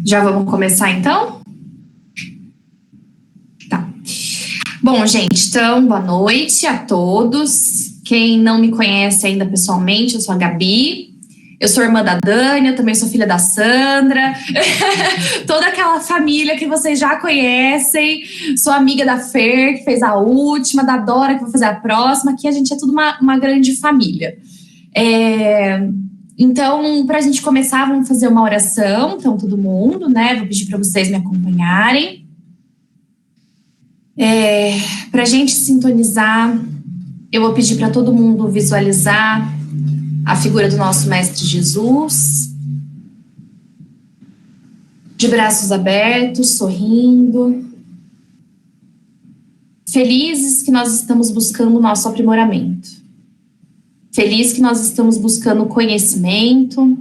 Já vamos começar então? Tá. Bom, gente, então, boa noite a todos. Quem não me conhece ainda pessoalmente, eu sou a Gabi. Eu sou irmã da Dani, eu também sou filha da Sandra. Toda aquela família que vocês já conhecem. Sou amiga da Fer, que fez a última, da Dora, que vai fazer a próxima. Aqui a gente é tudo uma grande família. Então, para a gente começar, vamos fazer uma oração. Então, todo mundo, né? Vou pedir para vocês me acompanharem. Para a gente sintonizar, eu vou pedir para todo mundo visualizar a figura do nosso Mestre Jesus, de braços abertos, sorrindo, felizes que nós estamos buscando o nosso aprimoramento, feliz que nós estamos buscando conhecimento,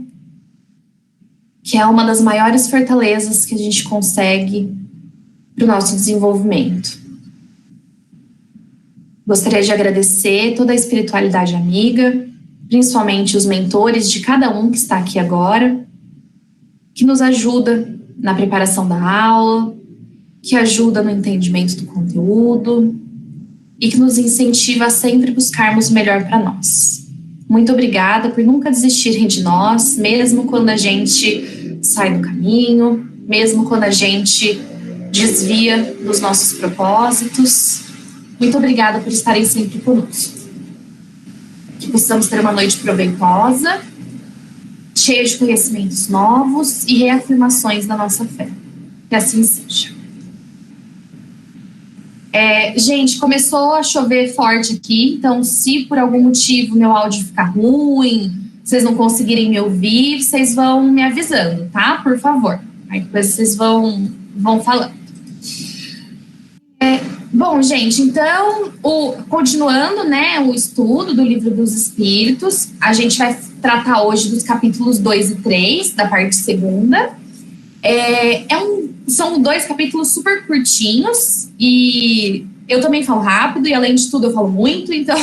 que é uma das maiores fortalezas que a gente consegue para o nosso desenvolvimento. Gostaria de agradecer toda a espiritualidade amiga, principalmente os mentores de cada um que está aqui agora, que nos ajuda na preparação da aula, que ajuda no entendimento do conteúdo e que nos incentiva a sempre buscarmos o melhor para nós. Muito obrigada por nunca desistirem de nós, mesmo quando a gente sai do caminho, mesmo quando a gente desvia dos nossos propósitos. Muito obrigada por estarem sempre conosco. Que possamos ter uma noite proveitosa, cheia de conhecimentos novos e reafirmações da nossa fé. Que assim seja. Gente, começou a chover forte aqui, então se por algum motivo meu áudio ficar ruim, vocês não conseguirem me ouvir, vocês vão me avisando, tá? Por favor. Aí depois vocês vão falando. Bom, gente, então, continuando, né, o estudo do Livro dos Espíritos, a gente vai tratar hoje dos capítulos 2 e 3, da parte segunda. São 2 capítulos super curtinhos e eu também falo rápido e, além de tudo, eu falo muito, então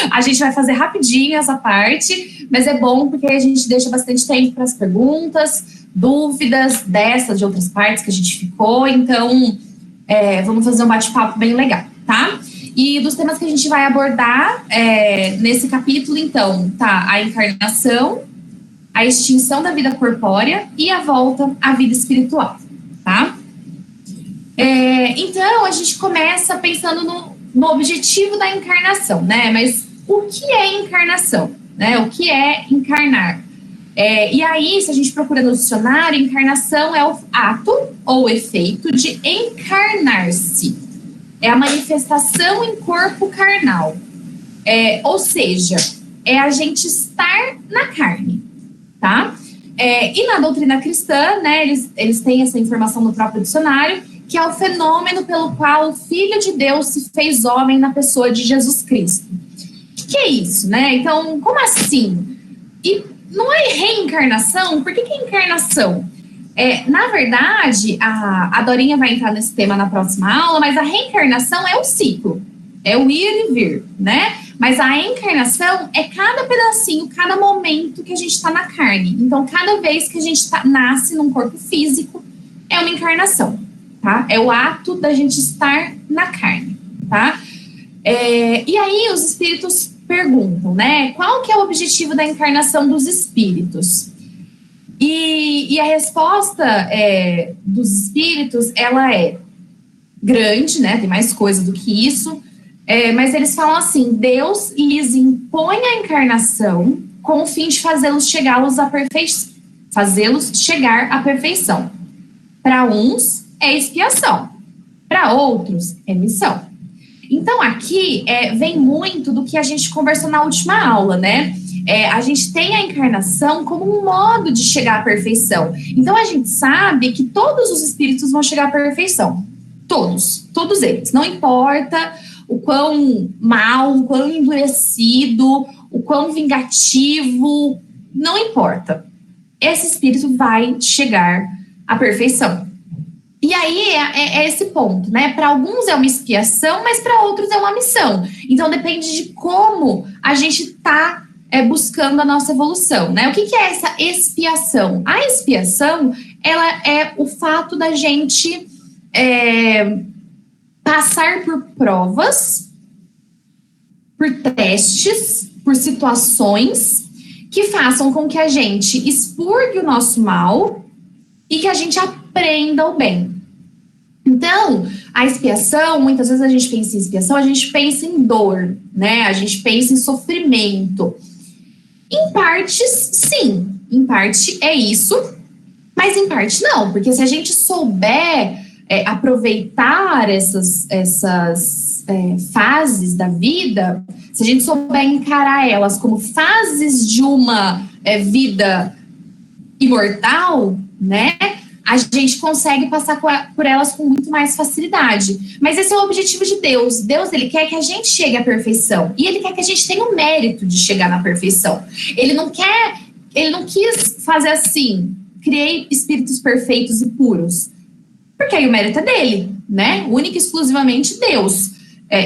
a gente vai fazer rapidinho essa parte, mas é bom porque a gente deixa bastante tempo para as perguntas, dúvidas de outras partes que a gente ficou, então vamos fazer um bate-papo bem legal, tá? E dos temas que a gente vai abordar nesse capítulo, então, tá a encarnação, a extinção da vida corpórea e a volta à vida espiritual, tá? Então, a gente começa pensando no objetivo da encarnação, né? Mas o que é encarnação? Né? O que é encarnar? E aí, se a gente procura no dicionário, encarnação é o ato ou efeito de encarnar-se. É a manifestação em corpo carnal. Ou seja, é a gente estar na carne, tá? E na doutrina cristã, né, eles têm essa informação no próprio dicionário, que é o fenômeno pelo qual o Filho de Deus se fez homem na pessoa de Jesus Cristo. O que é isso, né? Então, como assim? E não é reencarnação? Por que é encarnação? Na verdade, a Dorinha vai entrar nesse tema na próxima aula, mas a reencarnação é o ciclo, é o ir e vir, né? Mas a encarnação é cada pedacinho, cada momento que a gente está na carne. Então, cada vez que a gente nasce num corpo físico, é uma encarnação, tá? É o ato da gente estar na carne, tá? E aí os espíritos perguntam, né? Qual que é o objetivo da encarnação dos espíritos? E a resposta dos espíritos, ela é grande, né? Tem mais coisa do que isso. Mas eles falam assim: Deus lhes impõe a encarnação com o fim de fazê-los chegar à perfeição. Para uns é expiação, para outros é missão. Então aqui vem muito do que a gente conversou na última aula, né? A gente tem a encarnação como um modo de chegar à perfeição. Então a gente sabe que todos os espíritos vão chegar à perfeição. Todos eles. Não importa o quão mal, o quão endurecido, o quão vingativo, não importa. Esse espírito vai chegar à perfeição. E aí é esse ponto, né? Para alguns é uma expiação, mas para outros é uma missão. Então depende de como a gente está buscando a nossa evolução, né? O que é essa expiação? A expiação ela é o fato da gente passar por provas, por testes, por situações que façam com que a gente expurgue o nosso mal e que a gente aprenda o bem. Então, a expiação, muitas vezes a gente pensa em expiação, a gente pensa em dor, né? A gente pensa em sofrimento. Em partes, sim. Em parte é isso, mas em parte não. Porque se a gente souber aproveitar essas fases da vida, se a gente souber encarar elas como fases de uma vida imortal, né? A gente consegue passar por elas com muito mais facilidade. Mas esse é o objetivo de Deus. Deus, ele quer que a gente chegue à perfeição. E ele quer que a gente tenha o mérito de chegar na perfeição. Ele não quis fazer assim, criei espíritos perfeitos e puros. Porque aí o mérito é dele, né? Único e exclusivamente Deus.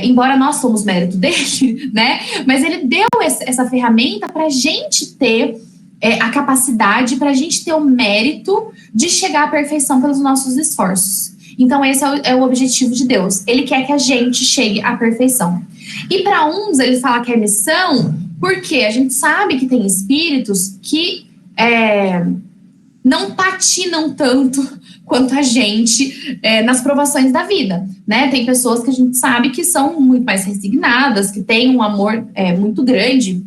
Embora nós somos mérito dele, né? Mas ele deu essa ferramenta para a gente ter a capacidade, para a gente ter o mérito de chegar à perfeição pelos nossos esforços. Então, esse é o objetivo de Deus. Ele quer que a gente chegue à perfeição. E para uns, ele fala que é missão, porque a gente sabe que tem espíritos que não patinam tanto quanto a gente nas provações da vida, né? Tem pessoas que a gente sabe que são muito mais resignadas, que têm um amor muito grande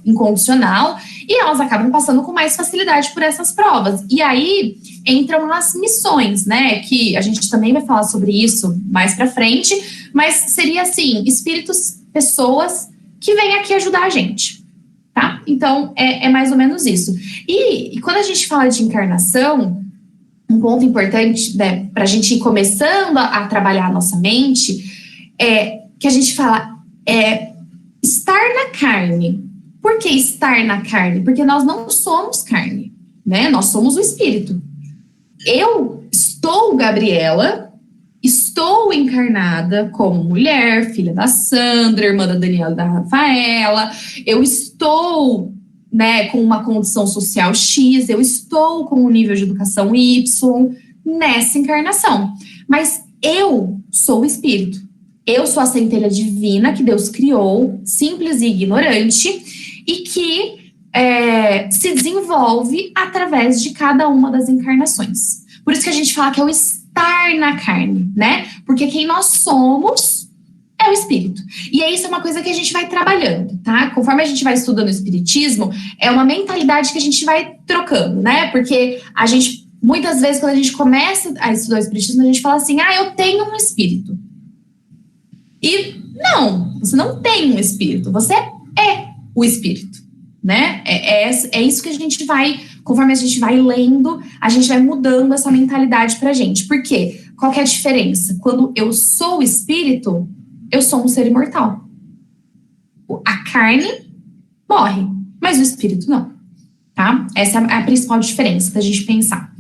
incondicional, e elas acabam passando com mais facilidade por essas provas. E aí entram as missões, né? Que a gente também vai falar sobre isso mais pra frente, mas seria assim, espíritos, pessoas que vêm aqui ajudar a gente, tá? Então, é mais ou menos isso. E quando a gente fala de encarnação, um ponto importante, né, pra gente ir começando a trabalhar a nossa mente, que a gente fala estar na carne. Por que estar na carne? Porque nós não somos carne, né? Nós somos o espírito. Eu estou Gabriela, estou encarnada como mulher, filha da Sandra, irmã da Daniela e da Rafaela. Eu estou, né, com uma condição social X, eu estou com um nível de educação Y nessa encarnação. Mas eu sou o espírito. Eu sou a centelha divina que Deus criou, simples e ignorante, e que se desenvolve através de cada uma das encarnações. Por isso que a gente fala que é o estar na carne, né? Porque quem nós somos é o espírito. E isso é uma coisa que a gente vai trabalhando, tá? Conforme a gente vai estudando o espiritismo, é uma mentalidade que a gente vai trocando, né? Porque a gente, muitas vezes, quando a gente começa a estudar o espiritismo, a gente fala assim, eu tenho um espírito. E não, você não tem um espírito, você é o espírito, né? É isso que a gente vai, conforme a gente vai lendo, a gente vai mudando essa mentalidade pra gente. Por quê? Qual que é a diferença? Quando eu sou o espírito, eu sou um ser imortal. A carne morre, mas o espírito não, tá? Essa é a principal diferença da gente pensar.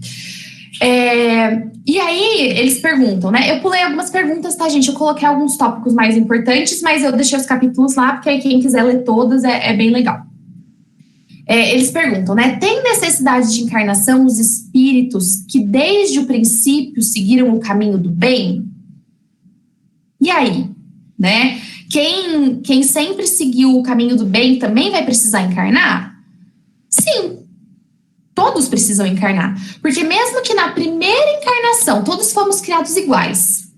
E aí, eles perguntam, né? Eu pulei algumas perguntas, tá, gente? Eu coloquei alguns tópicos mais importantes, mas eu deixei os capítulos lá, porque aí quem quiser ler todos é bem legal. Eles perguntam, né? Tem necessidade de encarnação os espíritos que desde o princípio seguiram o caminho do bem? E aí, né? Quem sempre seguiu o caminho do bem também vai precisar encarnar? Sim. Todos precisam encarnar. Porque mesmo que na primeira encarnação todos fomos criados iguais,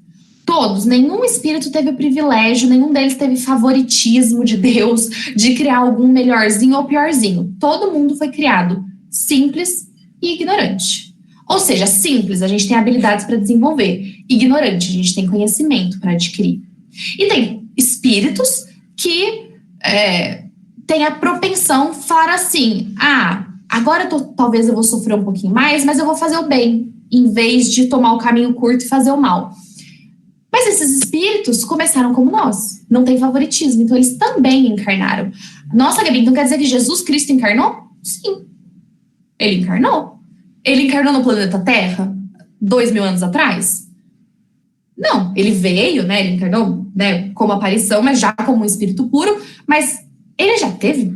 todos, nenhum espírito teve o privilégio, nenhum deles teve favoritismo de Deus, de criar algum melhorzinho ou piorzinho. Todo mundo foi criado simples e ignorante. Ou seja, simples, a gente tem habilidades para desenvolver. Ignorante, a gente tem conhecimento para adquirir. E tem espíritos que têm a propensão de falar assim, agora talvez eu vou sofrer um pouquinho mais, mas eu vou fazer o bem, em vez de tomar o caminho curto e fazer o mal. Mas esses espíritos começaram como nós, não tem favoritismo, então eles também encarnaram. Nossa, Gabi, então quer dizer que Jesus Cristo encarnou? Sim, ele encarnou. Ele encarnou no planeta Terra 2000 anos atrás? Não, ele veio, né, ele encarnou, né, como aparição, mas já como um espírito puro, mas ele já teve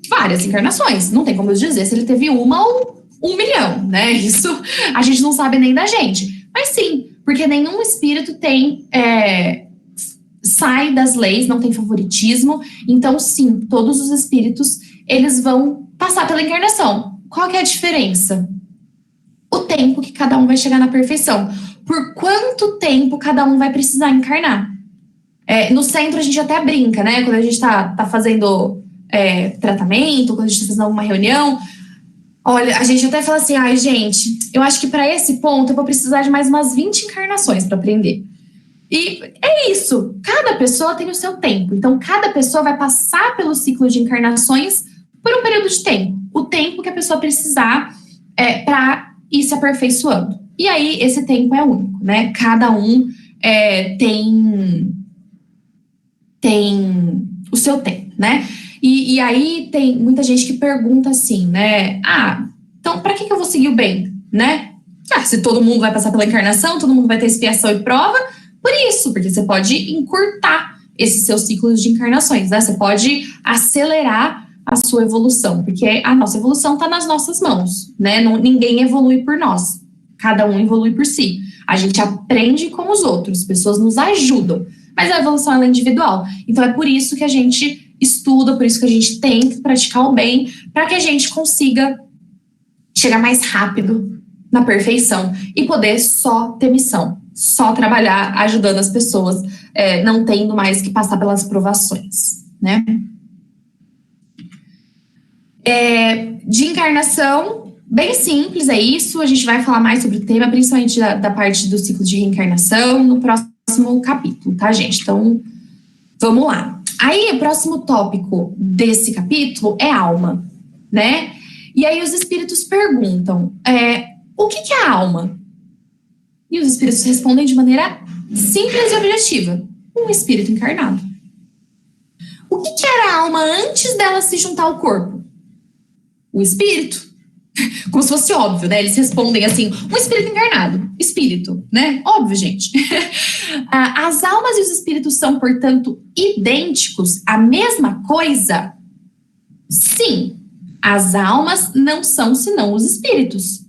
várias encarnações, não tem como eu dizer se ele teve uma ou 1 milhão, né? Isso a gente não sabe nem da gente. Mas sim, porque nenhum espírito sai das leis, não tem favoritismo. Então, sim, todos os espíritos, eles vão passar pela encarnação. Qual que é a diferença? O tempo que cada um vai chegar na perfeição. Por quanto tempo cada um vai precisar encarnar? No centro a gente até brinca, né? Quando a gente tá fazendo tratamento, quando a gente tá fazendo alguma reunião, olha, a gente até fala assim, ai, gente, eu acho que para esse ponto eu vou precisar de mais umas 20 encarnações para aprender. E é isso, cada pessoa tem o seu tempo. Então, cada pessoa vai passar pelo ciclo de encarnações por um período de tempo. O tempo que a pessoa precisar para ir se aperfeiçoando. E aí, esse tempo é único, né? Cada um tem o seu tempo, né? E aí tem muita gente que pergunta assim, né? Então para que eu vou seguir o bem, né? Se todo mundo vai passar pela encarnação, todo mundo vai ter expiação e prova, por isso, porque você pode encurtar esses seus ciclos de encarnações, né? Você pode acelerar a sua evolução, porque a nossa evolução está nas nossas mãos, né? Ninguém evolui por nós, cada um evolui por si. A gente aprende com os outros, pessoas nos ajudam, mas a evolução ela é individual. Então é por isso que a gente estuda, por isso que a gente tem que praticar o bem, para que a gente consiga chegar mais rápido na perfeição e poder só ter missão, só trabalhar ajudando as pessoas, não tendo mais que passar pelas provações, né? De encarnação, bem simples, é isso. A gente vai falar mais sobre o tema, principalmente da parte do ciclo de reencarnação, no próximo capítulo, tá, gente? Então, vamos lá. Aí, o próximo tópico desse capítulo é alma, né? E aí os espíritos perguntam, o que é a alma? E os espíritos respondem de maneira simples e objetiva. Um espírito encarnado. O que era a alma antes dela se juntar ao corpo? O espírito. Como se fosse óbvio, né? Eles respondem assim, um espírito encarnado. Espírito, né? Óbvio, gente. As almas e os espíritos são, portanto, idênticos, a mesma coisa? Sim. As almas não são senão os espíritos.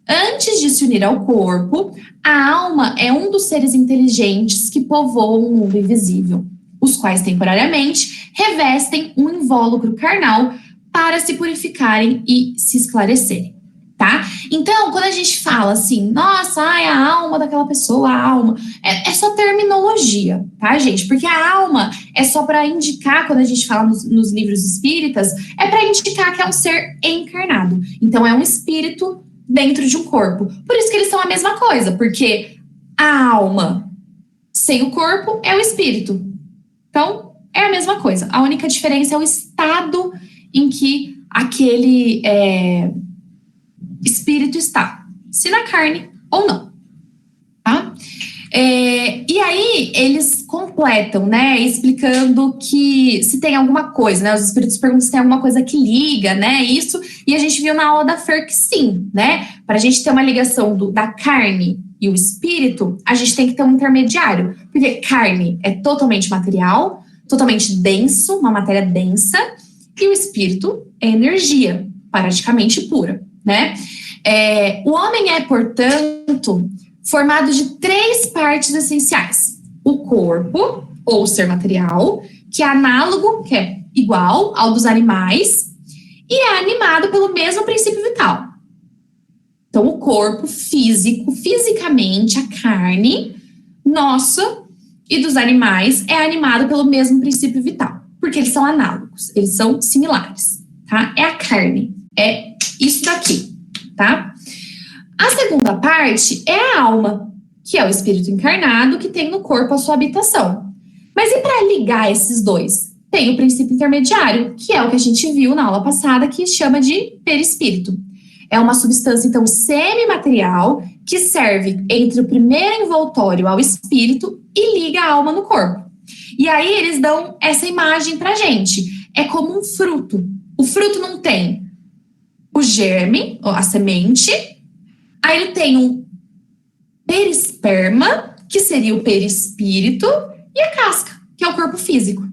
Antes de se unir ao corpo, a alma é um dos seres inteligentes que povoam o mundo invisível, os quais temporariamente revestem um invólucro carnal para se purificarem e se esclarecerem, tá? Então, quando a gente fala assim, nossa, a alma daquela pessoa, a alma, é só terminologia, tá, gente? Porque a alma é só para indicar, quando a gente fala nos livros espíritas, é para indicar que é um ser encarnado. Então, é um espírito dentro de um corpo. Por isso que eles são a mesma coisa, porque a alma sem o corpo é o espírito. Então, é a mesma coisa. A única diferença é o estado em que aquele espírito está, se na carne ou não, tá? E aí eles completam, né, explicando que se tem alguma coisa, né, os espíritos perguntam se tem alguma coisa que liga, né, isso, e a gente viu na aula da Fer que sim, né, para a gente ter uma ligação da carne e o espírito, a gente tem que ter um intermediário, porque carne é totalmente material, totalmente denso, uma matéria densa, e o espírito é energia, praticamente pura, né? O homem é, portanto, formado de 3 partes essenciais. O corpo, ou ser material, que é análogo, que é igual ao dos animais, e é animado pelo mesmo princípio vital. Então, o corpo físico, fisicamente, a carne nossa e dos animais é animado pelo mesmo princípio vital, porque eles são análogos, eles são similares, tá? É a carne, é isso daqui, tá? A segunda parte é a alma, que é o espírito encarnado que tem no corpo a sua habitação. Mas e para ligar esses dois? Tem o princípio intermediário, que é o que a gente viu na aula passada, que chama de perispírito. É uma substância, então, semimaterial que serve entre o primeiro envoltório ao espírito e liga a alma no corpo. E aí eles dão essa imagem pra gente. É como um fruto. O fruto não tem o germe, a semente, aí ele tem um perisperma, que seria o perispírito, e a casca, que é o corpo físico.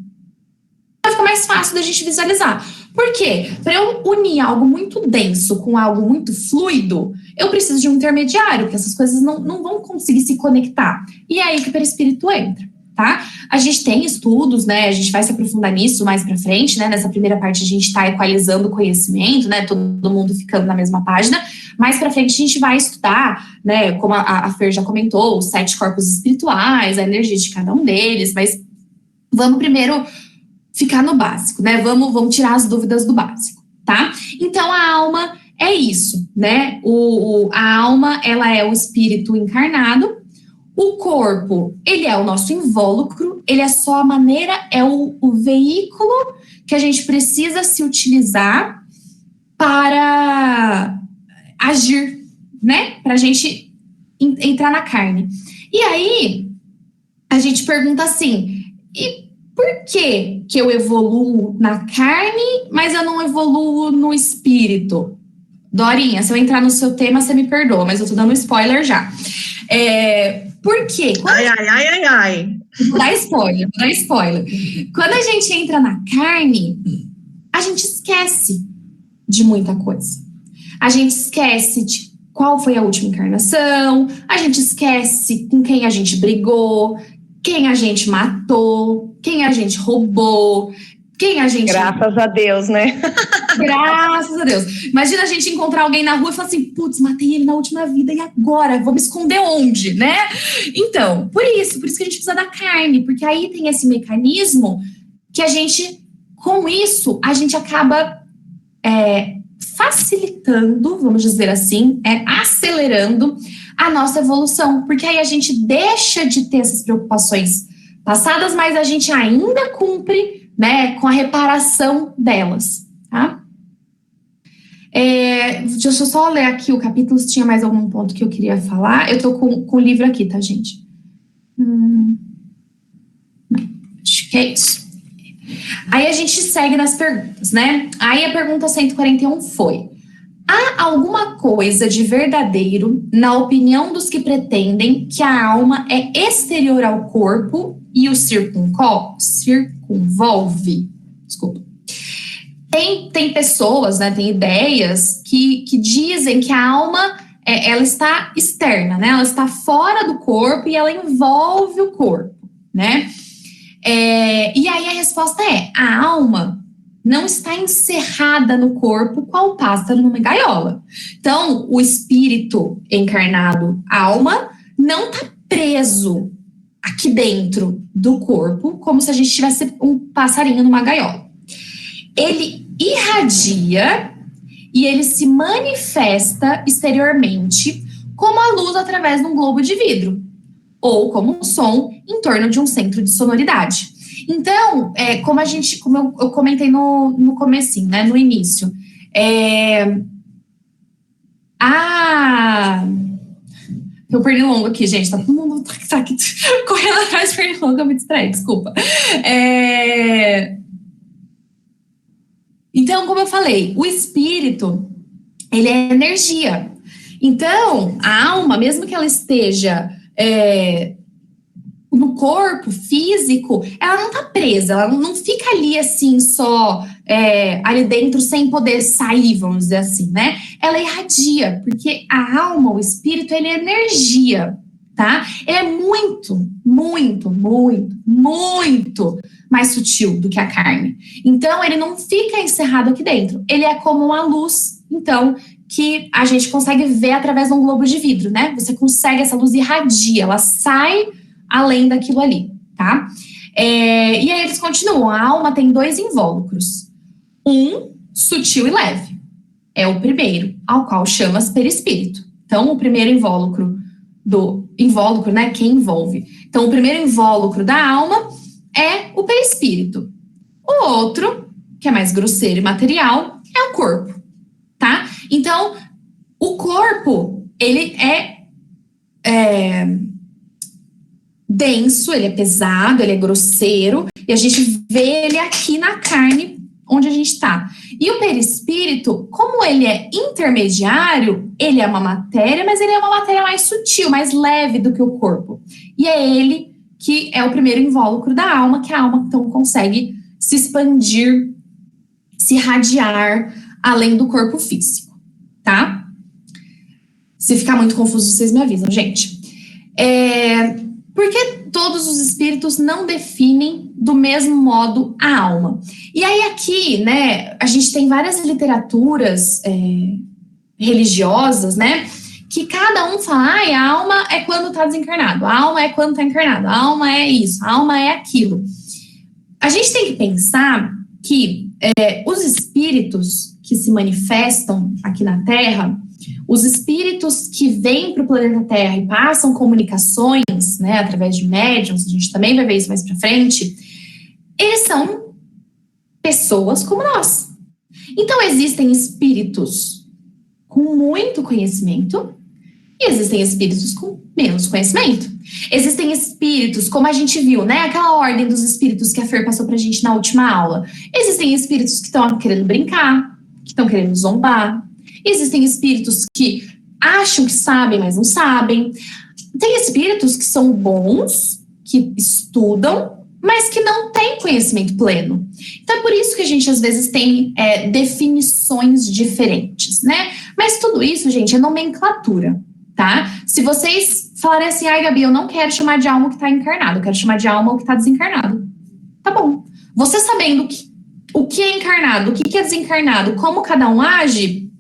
Fica mais fácil da gente visualizar. Por quê? Para eu unir algo muito denso com algo muito fluido, eu preciso de um intermediário, porque essas coisas não vão conseguir se conectar. E é aí que o perispírito entra, tá? A gente tem estudos, né? A gente vai se aprofundar nisso mais para frente, né? Nessa primeira parte a gente está equalizando o conhecimento, né? Todo mundo ficando na mesma página. Mais para frente a gente vai estudar, né? Como a Fer já comentou, os 7 corpos espirituais, a energia de cada um deles, mas vamos primeiro ficar no básico, né? Vamos tirar as dúvidas do básico, tá? Então, a alma é isso, né? A alma, ela é o espírito encarnado. O corpo, ele é o nosso invólucro, ele é só a maneira, é o veículo que a gente precisa se utilizar para agir, né? Para a gente entrar na carne. E aí, a gente pergunta assim, e por que eu evoluo na carne, mas eu não evoluo no espírito? Dorinha, se eu entrar no seu tema, você me perdoa, mas eu tô dando spoiler já. Por quê? Ai. Vou dar spoiler. Quando a gente entra na carne, a gente esquece de muita coisa. A gente esquece de qual foi a última encarnação, a gente esquece com quem a gente brigou, quem a gente matou, quem a gente roubou, quem a gente... Graças a Deus, né? Graças a Deus. Imagina a gente encontrar alguém na rua e falar assim, putz, matei ele na última vida, e agora? Vou me esconder onde, né? Então, por isso que a gente precisa da carne, porque aí tem esse mecanismo que a gente, com isso, a gente acaba facilitando, vamos dizer assim, acelerando a nossa evolução, porque aí a gente deixa de ter essas preocupações passadas, mas a gente ainda cumpre, né, com a reparação delas, tá? Deixa eu só ler aqui o capítulo, se tinha mais algum ponto que eu queria falar. Eu tô com o livro aqui, tá, gente? Acho que é isso. Aí a gente segue nas perguntas, né? Aí a pergunta 141 foi: há alguma coisa de verdadeiro na opinião dos que pretendem que a alma é exterior ao corpo e o circunvolve? Desculpa. Tem pessoas, né, tem ideias que dizem que a alma ela está externa, né? Ela está fora do corpo e ela envolve o corpo, né? E aí a resposta é: a alma não está encerrada no corpo qual pássaro numa gaiola. Então, o espírito encarnado, a alma, não está preso aqui dentro do corpo, como se a gente tivesse um passarinho numa gaiola. Ele irradia e ele se manifesta exteriormente como a luz através de um globo de vidro, ou como um som em torno de um centro de sonoridade. Então, como eu comentei no comecinho, né, no início, eu perdi longo aqui, gente, tá todo mundo tá aqui correndo atrás de perdi longo, eu me distraí, desculpa. Então, como eu falei, o espírito, ele é energia. Então, a alma, mesmo que ela esteja no corpo físico, ela não tá presa, ela não fica ali assim só ali dentro sem poder sair, vamos dizer assim, né? Ela irradia, porque a alma, o espírito, ele é energia, tá? Ele é muito, muito, muito, muito mais sutil do que a carne. Então, ele não fica encerrado aqui dentro. Ele é como uma luz, então, que a gente consegue ver através de um globo de vidro, né? Você consegue, essa luz irradia, ela sai além daquilo ali, tá? E aí eles continuam. A alma tem 2 invólucros. Um, sutil e leve. É o primeiro, ao qual chama-se perispírito. Então, o primeiro invólucro né? Quem envolve. Então, o primeiro invólucro da alma é o perispírito. O outro, que é mais grosseiro e material, é o corpo, tá? Então, o corpo, ele é denso, ele é pesado, ele é grosseiro, e a gente vê ele aqui na carne onde a gente está. E o perispírito, como ele é intermediário, ele é uma matéria, mas ele é uma matéria mais sutil, mais leve do que o corpo. E é ele que é o primeiro invólucro da alma, que a alma então consegue se expandir se irradiar além do corpo físico, tá? Se ficar muito confuso, vocês me avisam, gente. Porque todos os espíritos não definem do mesmo modo a alma. E aí aqui, né, a gente tem várias literaturas religiosas, né, que cada um fala, a alma é quando está desencarnado, a alma é quando está encarnado, a alma é isso, a alma é aquilo. A gente tem que pensar que os espíritos que se manifestam aqui na Terra, os espíritos que vêm para o planeta Terra e passam comunicações, né, através de médiums, a gente também vai ver isso mais para frente, eles são pessoas como nós. Então, existem espíritos com muito conhecimento e existem espíritos com menos conhecimento. Existem espíritos, como a gente viu, né, aquela ordem dos espíritos que a Fer passou para a gente na última aula. Existem espíritos que estão querendo brincar, que estão querendo zombar. Existem espíritos que acham que sabem, mas não sabem. Tem espíritos que são bons, que estudam, mas que não têm conhecimento pleno. Então é por isso que a gente às vezes tem definições diferentes, né? Mas tudo isso, gente, é nomenclatura, tá? Se vocês falarem assim, Gabi, eu não quero chamar de alma o que está encarnado, eu quero chamar de alma o que está desencarnado. Tá bom. Você sabendo o que é encarnado, o que é desencarnado, como cada um age,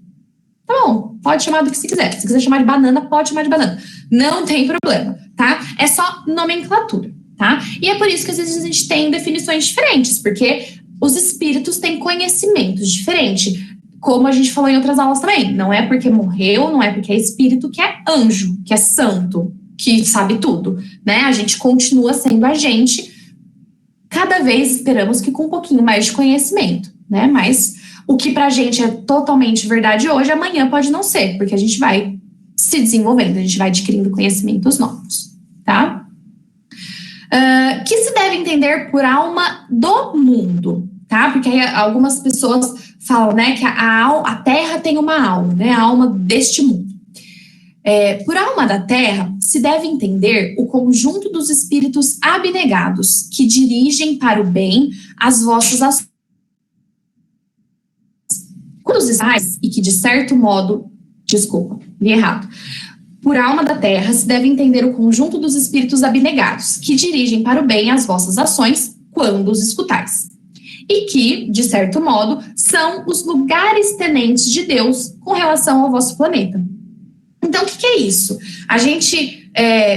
tá bom, pode chamar do que se quiser. Se quiser chamar de banana, pode chamar de banana. Não tem problema, tá? É só nomenclatura, tá? E é por isso que às vezes a gente tem definições diferentes, porque os espíritos têm conhecimentos diferentes. Como a gente falou em outras aulas também. Não é porque morreu, não é porque é espírito que é anjo, que é santo, que sabe tudo, né? A gente continua sendo a gente. Cada vez esperamos que com um pouquinho mais de conhecimento, né? Mas o que pra gente é totalmente verdade hoje, amanhã pode não ser, porque a gente vai se desenvolvendo, a gente vai adquirindo conhecimentos novos, tá? Que se deve entender por alma do mundo, tá? Porque aí algumas pessoas falam, né, que a Terra tem uma alma, né? A alma deste mundo. Por alma da Terra, se deve entender o conjunto dos espíritos abnegados que dirigem para o bem as vossas ações. E que, de certo modo, desculpa, li errado. Por alma da Terra, se deve entender o conjunto dos espíritos abnegados que dirigem para o bem as vossas ações quando os escutais. E que, de certo modo, são os lugares tenentes de Deus com relação ao vosso planeta. Então, o que é isso? A gente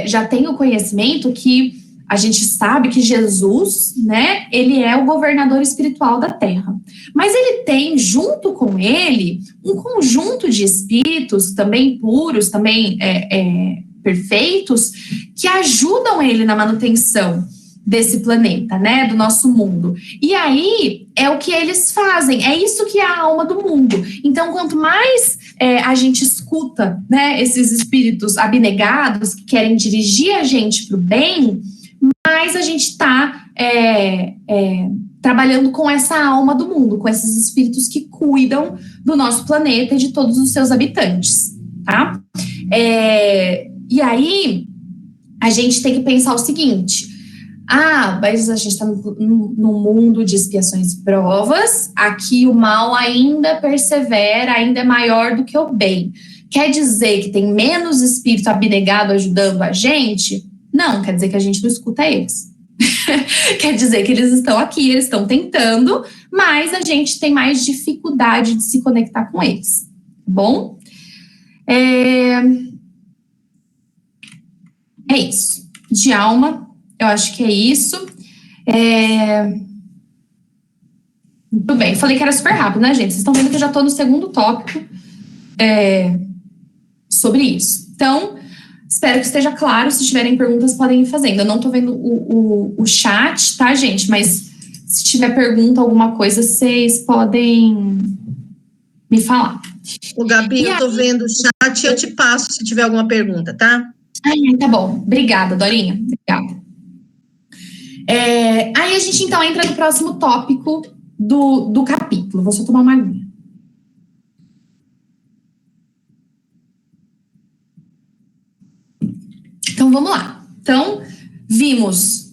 já tem o conhecimento que a gente sabe que Jesus, né, ele é o governador espiritual da Terra. Mas ele tem, junto com ele, um conjunto de espíritos, também puros, também perfeitos, que ajudam ele na manutenção desse planeta, né, do nosso mundo. E aí, é o que eles fazem, é isso que é a alma do mundo. Então, quanto mais a gente escuta, né, esses espíritos abnegados que querem dirigir a gente para o bem, mais a gente está trabalhando com essa alma do mundo, com esses espíritos que cuidam do nosso planeta e de todos os seus habitantes, tá? E aí, a gente tem que pensar o seguinte: mas a gente está num mundo de expiações e provas, aqui o mal ainda persevera, ainda é maior do que o bem. Quer dizer que tem menos espírito abnegado ajudando a gente? Não, quer dizer que a gente não escuta eles. Quer dizer que eles estão aqui, eles estão tentando, mas a gente tem mais dificuldade de se conectar com eles. Bom? É isso. De alma, eu acho que é isso. Muito bem. Falei que era super rápido, né, gente? Vocês estão vendo que eu já estou no segundo tópico sobre isso. Então, espero que esteja claro. Se tiverem perguntas, podem ir fazendo. Eu não estou vendo o chat, tá, gente? Mas se tiver pergunta, alguma coisa, vocês podem me falar. Ô, Gabi, eu estou vendo o chat e eu te passo se tiver alguma pergunta, tá? Tá bom. Obrigada, Dorinha. Obrigada. Aí a gente, então, entra no próximo tópico do capítulo. Vou só tomar uma aguinha. Então, vamos lá. Então, vimos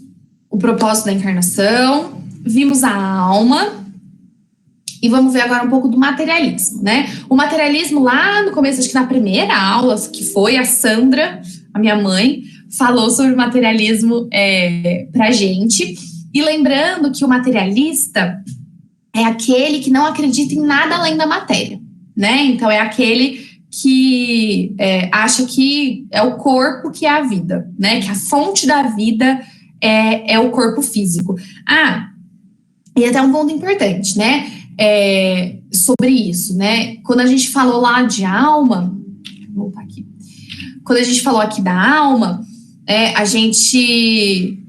o propósito da encarnação, vimos a alma, E vamos ver agora um pouco do materialismo, né? O materialismo lá no começo, acho que na primeira aula, que foi a Sandra, a minha mãe, falou sobre o materialismo pra gente. E lembrando que o materialista é aquele que não acredita em nada além da matéria, né? Então é aquele que acha que é o corpo que é a vida, né? Que a fonte da vida é o corpo físico. E até um ponto importante, né? Sobre isso, né? Quando a gente falou lá de alma, vou voltar aqui. Quando a gente falou aqui da alma, a gente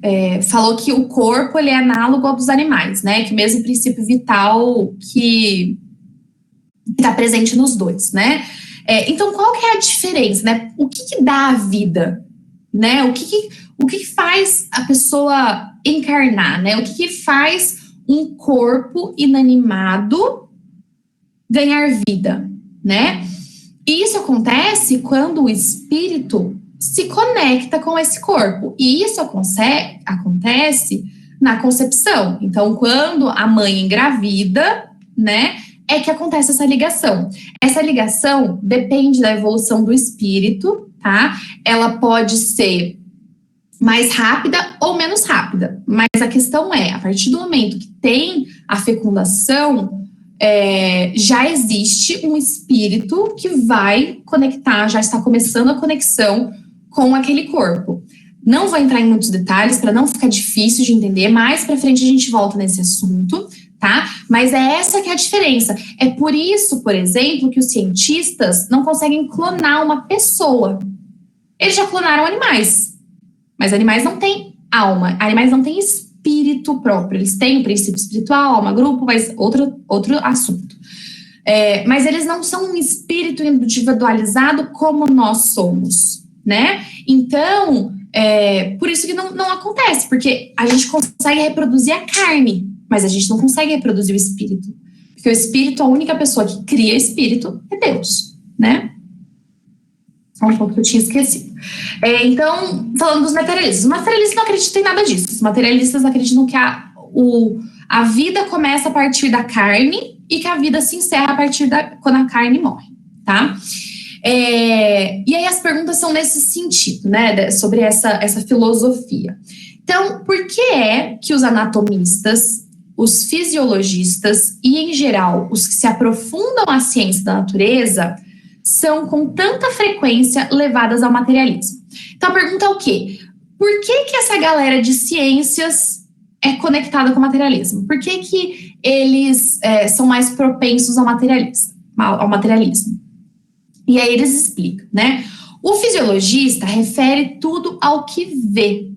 falou que o corpo ele é análogo ao dos animais, né? Que o mesmo princípio vital que está presente nos dois, né? Então, qual que é a diferença, né? O que dá a vida, né? O que faz a pessoa encarnar, né? O que faz um corpo inanimado ganhar vida, né? E isso acontece quando o espírito se conecta com esse corpo. E isso acontece na concepção. Então, quando a mãe engravida, né, é que acontece essa ligação. Essa ligação depende da evolução do espírito, tá? Ela pode ser mais rápida ou menos rápida. Mas a questão a partir do momento que tem a fecundação, já existe um espírito que vai conectar, já está começando a conexão com aquele corpo. Não vou entrar em muitos detalhes para não ficar difícil de entender, mais para frente a gente volta nesse assunto, tá? Mas essa que é a diferença. É por isso, por exemplo, que os cientistas não conseguem clonar uma pessoa. Eles já clonaram animais, mas animais não têm alma, animais não têm espírito próprio. Eles têm o princípio espiritual, alma, grupo, mas outro assunto. Mas eles não são um espírito individualizado como nós somos, né? Então, por isso que não acontece, porque a gente consegue reproduzir a carne, mas a gente não consegue reproduzir o espírito. Porque o espírito, a única pessoa que cria espírito é Deus, né? Só um pouco que eu tinha esquecido. Então, falando dos materialistas. Os materialistas não acreditam em nada disso. Os materialistas acreditam que a vida começa a partir da carne e que a vida se encerra a partir quando a carne morre, tá? E aí as perguntas são nesse sentido, né? Sobre essa filosofia. Então, por que é que os anatomistas, os fisiologistas e, em geral, os que se aprofundam na ciência da natureza são com tanta frequência levadas ao materialismo? Então a pergunta é o quê? Por que essa galera de ciências é conectada com o materialismo? Por que eles são mais propensos ao materialismo? E aí eles explicam, né? O fisiologista refere tudo ao que vê.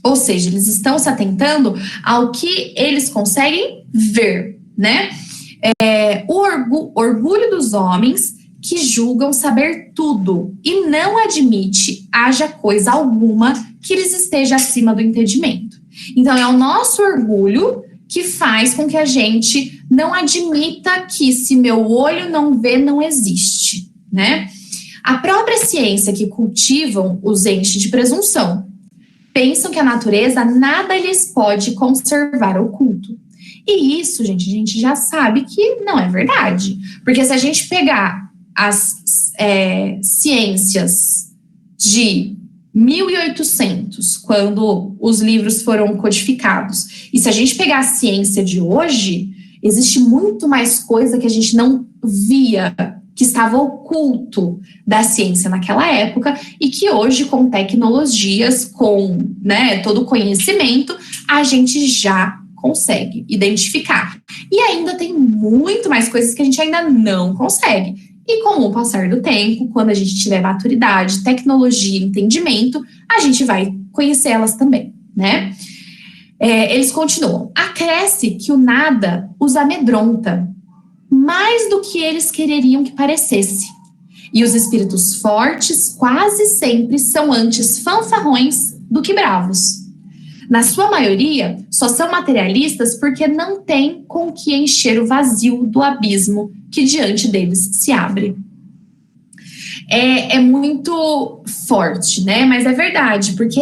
Ou seja, eles estão se atentando ao que eles conseguem ver, né? O orgulho dos homens que julgam saber tudo e não admite haja coisa alguma que lhes esteja acima do entendimento. Então, é o nosso orgulho que faz com que a gente não admita que se meu olho não vê, não existe, né? A própria ciência que cultivam os enche de presunção. Pensam que a natureza nada lhes pode conservar oculto. E isso, gente, a gente já sabe que não é verdade. Porque se a gente pegar as ciências de 1800, quando os livros foram codificados, e se a gente pegar a ciência de hoje, existe muito mais coisa que a gente não via, que estava oculto da ciência naquela época, e que hoje, com tecnologias, com todo o conhecimento, a gente já consegue identificar. E ainda tem muito mais coisas que a gente ainda não consegue. E com o passar do tempo, quando a gente tiver maturidade, tecnologia, entendimento, a gente vai conhecer elas também, né? Eles continuam. Acresce que o nada os amedronta, mais do que eles quereriam que parecesse. E os espíritos fortes quase sempre são antes fanfarrões do que bravos. Na sua maioria, só são materialistas porque não têm com que encher o vazio do abismo que diante deles se abre. É muito forte, né? Mas é verdade, porque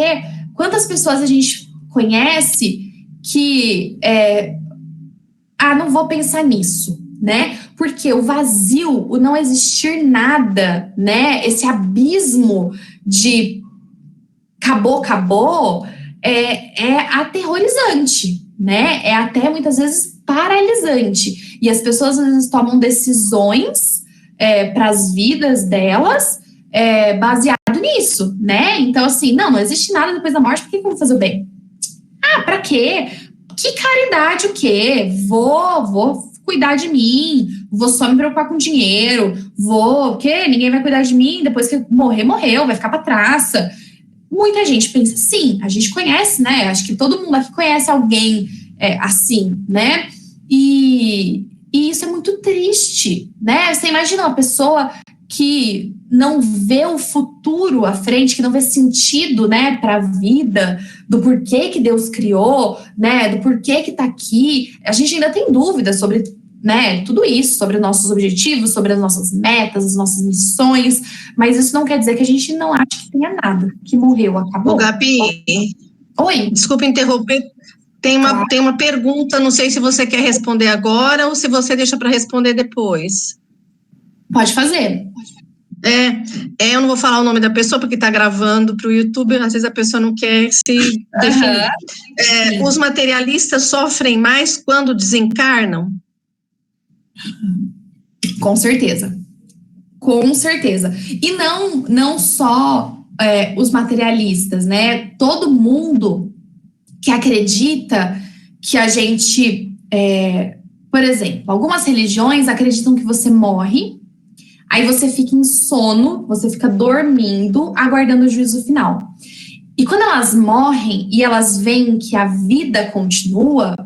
quantas pessoas a gente conhece que não vou pensar nisso, né? Porque o vazio, o não existir nada, né? Esse abismo de acabou, é aterrorizante, né? É até muitas vezes paralisante. E as pessoas às vezes tomam decisões para as vidas delas baseado nisso, né? Então, assim, não existe nada depois da morte, por que eu vou fazer o bem? Pra quê? Que caridade o quê? Vou cuidar de mim, vou só me preocupar com dinheiro, o quê? Ninguém vai cuidar de mim, depois que morreu, vai ficar pra trás. Muita gente pensa assim, a gente conhece, né? Acho que todo mundo aqui conhece alguém assim, né? E isso é muito triste, né? Você imagina uma pessoa que não vê o futuro à frente, que não vê sentido, né, para a vida, do porquê que Deus criou, né, do porquê que está aqui. A gente ainda tem dúvidas sobre, né, tudo isso, sobre nossos objetivos, sobre as nossas metas, as nossas missões, mas isso não quer dizer que a gente não acha que tenha nada, que morreu, acabou. Ô, Gabi, Oi. Desculpa interromper. Tem uma pergunta, não sei se você quer responder agora ou se você deixa para responder depois. Pode fazer. Eu não vou falar o nome da pessoa porque está gravando para o YouTube, às vezes a pessoa não quer se definir. Os materialistas sofrem mais quando desencarnam? Com certeza. Com certeza. E não só os materialistas, né? Todo mundo que acredita que a gente... por exemplo, algumas religiões acreditam que você morre, aí você fica em sono, você fica dormindo, aguardando o juízo final. E quando elas morrem e elas veem que a vida continua,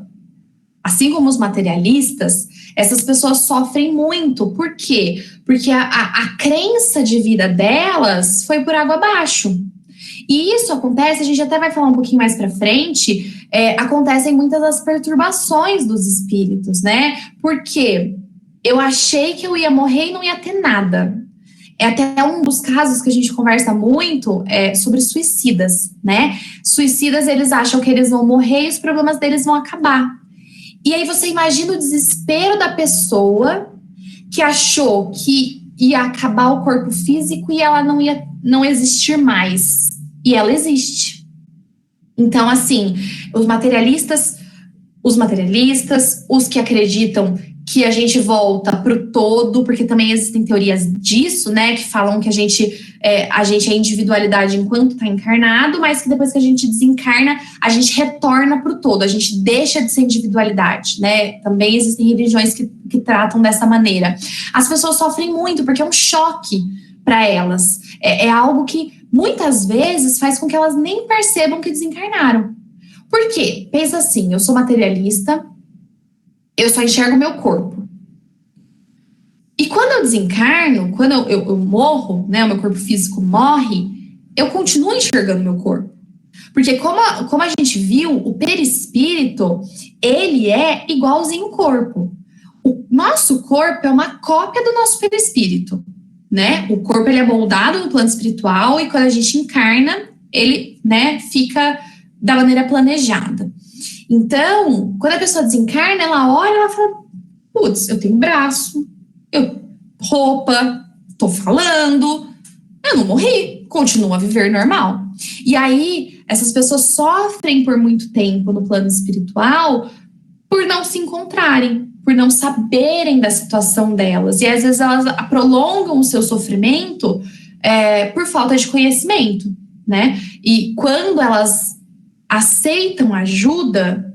assim como os materialistas, essas pessoas sofrem muito. Por quê? Porque a crença de vida delas foi por água abaixo. E isso acontece, a gente até vai falar um pouquinho mais para frente, acontecem muitas das perturbações dos espíritos, né? Porque eu achei que eu ia morrer e não ia ter nada. É até um dos casos que a gente conversa muito sobre suicidas, né? Suicidas, eles acham que eles vão morrer e os problemas deles vão acabar. E aí você imagina o desespero da pessoa que achou que ia acabar o corpo físico e ela não existir mais. E ela existe. Então, assim, os materialistas, os que acreditam que a gente volta para o todo, porque também existem teorias disso, né, que falam que a gente é individualidade enquanto está encarnado, mas que depois que a gente desencarna, a gente retorna para o todo, a gente deixa de ser individualidade, né? Também existem religiões que tratam dessa maneira. As pessoas sofrem muito, porque é um choque para elas. É algo que muitas vezes faz com que elas nem percebam que desencarnaram. Por quê? Pensa assim, eu sou materialista, eu só enxergo o meu corpo. E quando eu desencarno, quando eu morro, né, o meu corpo físico morre, eu continuo enxergando o meu corpo. Porque como a gente viu, o perispírito, ele é igualzinho o corpo. O nosso corpo é uma cópia do nosso perispírito, né? O corpo, ele é moldado no plano espiritual e quando a gente encarna, ele, né, fica da maneira planejada. Então, quando a pessoa desencarna, ela olha e ela fala, putz, eu tenho braço, roupa, tô falando, eu não morri, continuo a viver normal. E aí, essas pessoas sofrem por muito tempo no plano espiritual por não se encontrarem, por não saberem da situação delas. E às vezes elas prolongam o seu sofrimento por falta de conhecimento, né? E quando elas aceitam ajuda,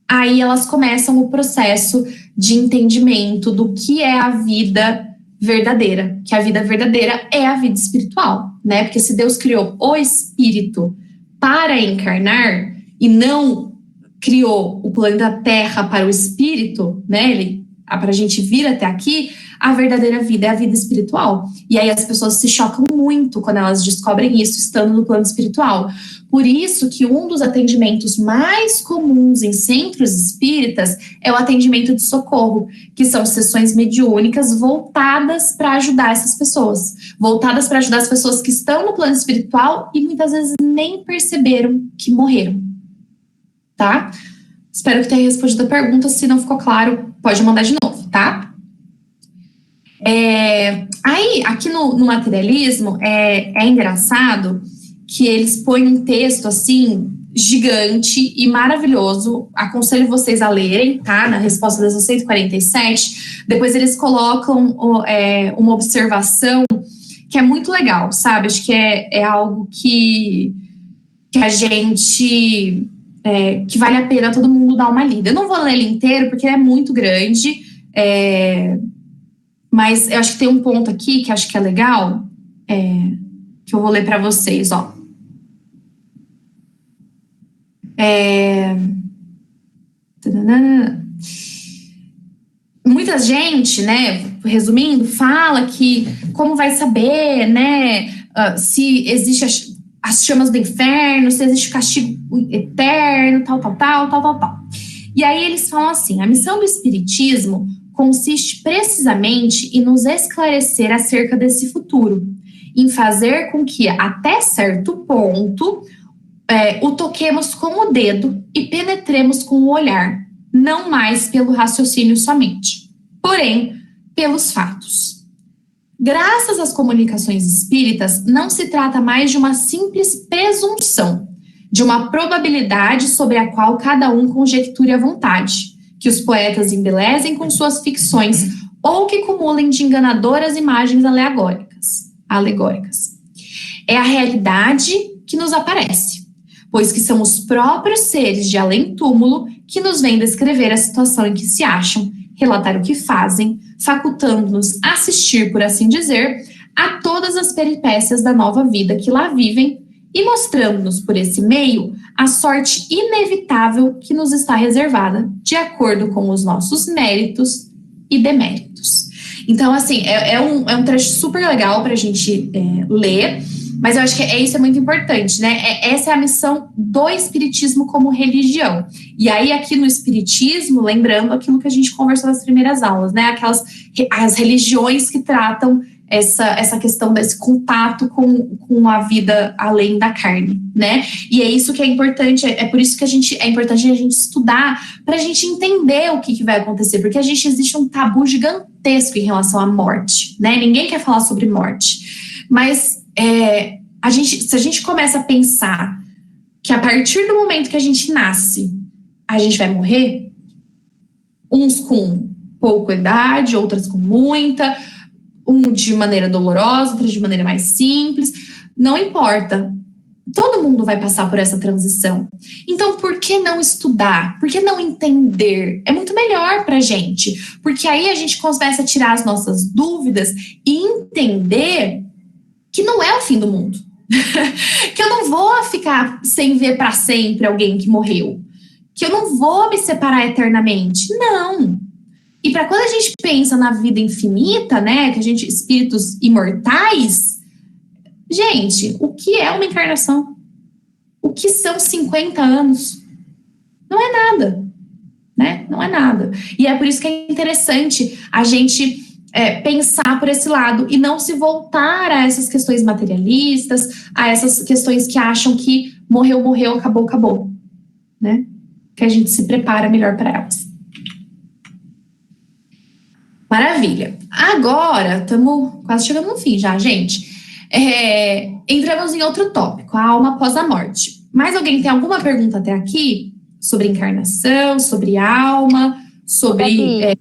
aí elas começam o processo de entendimento do que é a vida verdadeira, que a vida verdadeira é a vida espiritual, né? Porque se Deus criou o espírito para encarnar e não criou o planeta Terra para o espírito, né? Para a gente vir até aqui, a verdadeira vida é a vida espiritual. E aí as pessoas se chocam muito quando elas descobrem isso estando no plano espiritual. Por isso que um dos atendimentos mais comuns em centros espíritas é o atendimento de socorro, que são sessões mediúnicas voltadas para ajudar essas pessoas, voltadas para ajudar as pessoas que estão no plano espiritual e muitas vezes nem perceberam que morreram, tá? Espero que tenha respondido a pergunta. Se não ficou claro, pode mandar de novo, tá? Aí, aqui no materialismo, é engraçado que eles põem um texto, assim, gigante e maravilhoso. Aconselho vocês a lerem, tá? Na resposta dessa 147. Depois eles colocam uma observação que é muito legal, sabe? Acho que é algo que a gente... que vale a pena todo mundo dar uma lida. Eu não vou ler ele inteiro, porque ele é muito grande, mas eu acho que tem um ponto aqui que acho que é legal, que eu vou ler para vocês, ó. Muita gente, né, resumindo, fala que como vai saber, né, se existe as chamas do inferno, se existe castigo eterno, tal. E aí eles falam assim, a missão do espiritismo consiste precisamente em nos esclarecer acerca desse futuro, em fazer com que, até certo ponto, o toquemos com o dedo e penetremos com o olhar, não mais pelo raciocínio somente, porém pelos fatos. Graças às comunicações espíritas, não se trata mais de uma simples presunção, de uma probabilidade sobre a qual cada um conjecture à vontade, que os poetas embelezem com suas ficções ou que cumulem de enganadoras imagens alegóricas. É a realidade que nos aparece, pois que são os próprios seres de além-túmulo que nos vêm descrever a situação em que se acham, relatar o que fazem, facultando-nos assistir, por assim dizer, a todas as peripécias da nova vida que lá vivem e mostrando-nos, por esse meio, a sorte inevitável que nos está reservada, de acordo com os nossos méritos e deméritos. Então, assim, é um trecho super legal para a gente ler, mas eu acho que isso é muito importante, né? Essa é a missão do espiritismo como religião. E aí, aqui no espiritismo, lembrando aquilo que a gente conversou nas primeiras aulas, né? As religiões que tratam essa questão desse contato com a vida além da carne, né? E é isso que é importante, é por isso que é importante a gente estudar, para a gente entender o que vai acontecer, porque existe um tabu gigantesco em relação à morte, né? Ninguém quer falar sobre morte, mas se a gente começa a pensar que a partir do momento que a gente nasce, a gente vai morrer, uns com pouca idade, outras com muita, de maneira dolorosa, outros de maneira mais simples, não importa. Todo mundo vai passar por essa transição. Então, por que não estudar? Por que não entender? É muito melhor pra gente, porque aí a gente começa a tirar as nossas dúvidas e entender que não é o fim do mundo. Que eu não vou ficar sem ver para sempre alguém que morreu. Que eu não vou me separar eternamente. Não. E para quando a gente pensa na vida infinita, né, que espíritos imortais, gente, o que é uma encarnação? O que são 50 anos? Não é nada, né? Não é nada. E é por isso que é interessante a gente pensar por esse lado e não se voltar a essas questões materialistas, a essas questões que acham que morreu, acabou, né? Que a gente se prepara melhor para elas. Maravilha. Agora, estamos quase chegando no fim já, gente. Entramos em outro tópico, a alma após a morte. Mais alguém tem alguma pergunta até aqui? Sobre encarnação, sobre alma, sobre...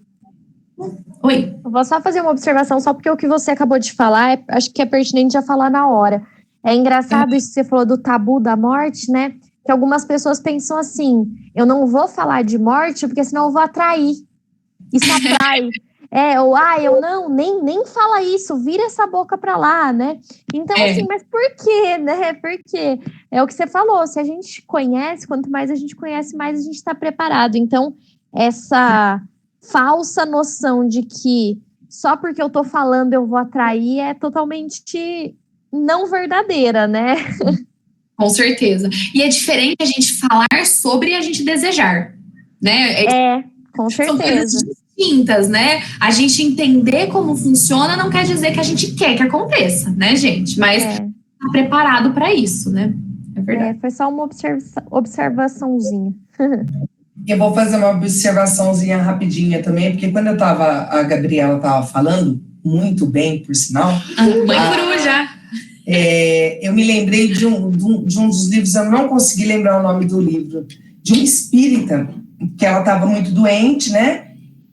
Oi. Eu vou só fazer uma observação, só porque o que você acabou de falar, acho que é pertinente já falar na hora. É engraçado isso que você falou do tabu da morte, né? Que algumas pessoas pensam assim, eu não vou falar de morte porque senão eu vou atrair. Isso atrai. Eu não, nem fala isso, vira essa boca pra lá, né? Então, assim, mas por quê, né? Por quê? É o que você falou, se a gente conhece, quanto mais a gente conhece, mais a gente está preparado. Então, essa falsa noção de que só porque eu tô falando eu vou atrair é totalmente não verdadeira, né? Com certeza. E é diferente a gente falar sobre e a gente desejar, né? Com certeza. São coisas distintas, né? A gente entender como funciona não quer dizer que a gente quer que aconteça, né, gente? Mas tá preparado para isso, né? É verdade. Foi só uma observaçãozinha. Eu vou fazer uma observaçãozinha rapidinha também, porque quando a Gabriela estava falando, muito bem, por sinal. Mãe coruja. Eu me lembrei de um dos livros, eu não consegui lembrar o nome do livro, de uma espírita, que ela estava muito doente, né?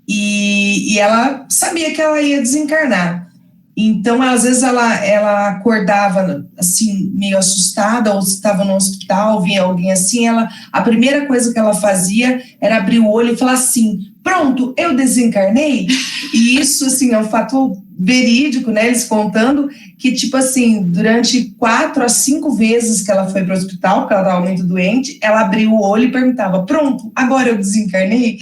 E ela sabia que ela ia desencarnar. Então, às vezes, ela acordava, assim, meio assustada, ou estava no hospital, via alguém assim, a primeira coisa que ela fazia era abrir o olho e falar assim, pronto, eu desencarnei. E isso, assim, é um fato verídico, né, eles contando que, tipo assim, durante 4 a 5 vezes que ela foi para o hospital, porque ela estava muito doente, ela abriu o olho e perguntava, pronto, agora eu desencarnei?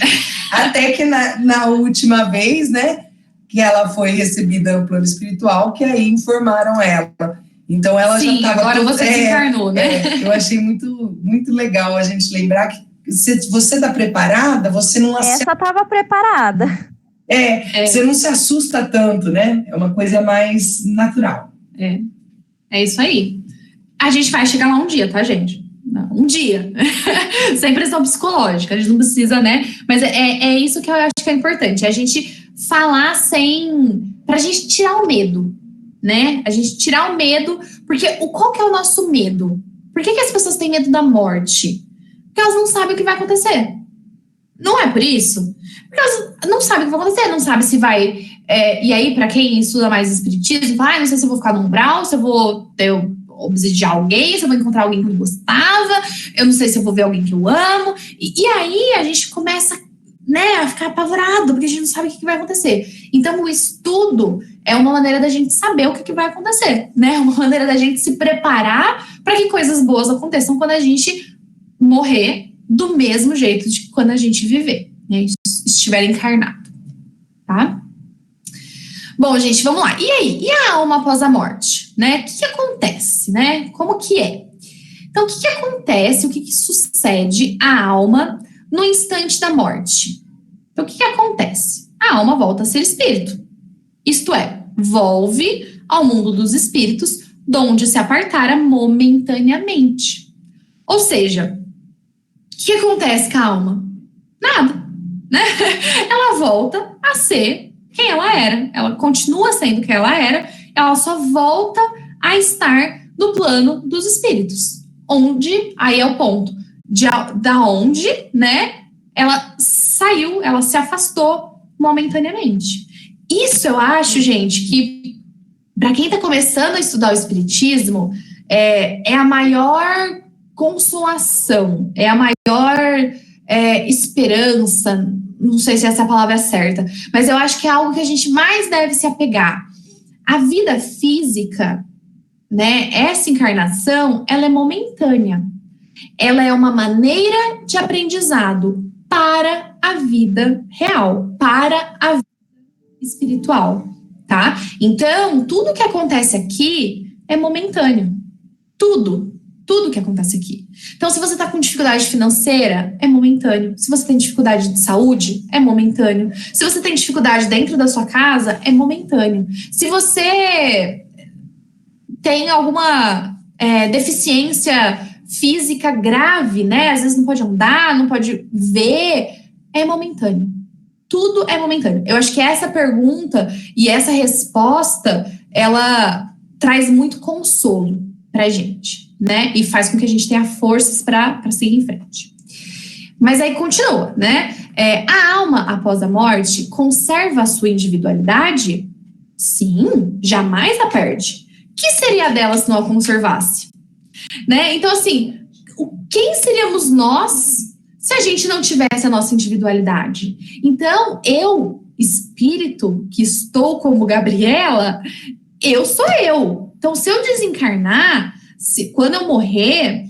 Até que na última vez, né, que ela foi recebida no plano espiritual, que aí informaram ela. Então, ela já estava... agora você desencarnou, né? Eu achei muito, muito legal a gente lembrar que se você está preparada, você não... Essa estava preparada. Você não se assusta tanto, né? É uma coisa mais natural. É isso aí. A gente vai chegar lá um dia, tá, gente? Um dia. Sem pressão psicológica. A gente não precisa, né? Mas é isso que eu acho que é importante. A gente falar pra gente tirar o medo, né? A gente tirar o medo, porque qual que é o nosso medo? Por que as pessoas têm medo da morte? Porque elas não sabem o que vai acontecer. Não é por isso? Porque elas não sabem o que vai acontecer, não sabem se vai... e aí, para quem estuda mais espiritismo, não sei se eu vou ficar no umbral, se eu vou obsidiar alguém, se eu vou encontrar alguém que eu gostava, eu não sei se eu vou ver alguém que eu amo. E aí a gente começa, né, a ficar apavorado, porque a gente não sabe o que vai acontecer. Então, o estudo é uma maneira da gente saber o que vai acontecer, né? Uma maneira da gente se preparar para que coisas boas aconteçam quando a gente morrer do mesmo jeito de quando a gente viver, né? Estiver encarnado, tá? Bom, gente, vamos lá. E aí? E a alma após a morte, né? O que acontece, né? Como que é? Então, o que acontece, o que sucede à alma no instante da morte? Então, o que acontece? A alma volta a ser espírito. Isto é, volve ao mundo dos espíritos, de onde se apartara momentaneamente. Ou seja, o que acontece com a alma? Nada, né? Ela volta a ser quem ela era. Ela continua sendo quem ela era, ela só volta a estar no plano dos espíritos. Onde, aí é o ponto, da onde, né, ela saiu, ela se afastou momentaneamente. Isso eu acho, gente, que para quem está começando a estudar o espiritismo, é a maior consolação, é a maior esperança, não sei se essa palavra é certa, mas eu acho que é algo que a gente mais deve se apegar. A vida física, né, essa encarnação, ela é momentânea. Ela é uma maneira de aprendizado para a vida real, para a vida espiritual, tá? Então, tudo que acontece aqui é momentâneo. Tudo que acontece aqui. Então, se você está com dificuldade financeira, é momentâneo. Se você tem dificuldade de saúde, é momentâneo. Se você tem dificuldade dentro da sua casa, é momentâneo. Se você tem alguma deficiência física grave, né? Às vezes não pode andar, não pode ver, é momentâneo. Tudo é momentâneo. Eu acho que essa pergunta e essa resposta, ela traz muito consolo pra gente, né? E faz com que a gente tenha forças para seguir em frente. Mas aí continua, né? A alma, após a morte, conserva a sua individualidade? Sim, jamais a perde. O que seria dela se não a conservasse? Né? Então, assim, quem seríamos nós se a gente não tivesse a nossa individualidade? Então, eu, espírito, que estou como Gabriela, eu sou eu. Então, se eu desencarnar, quando eu morrer,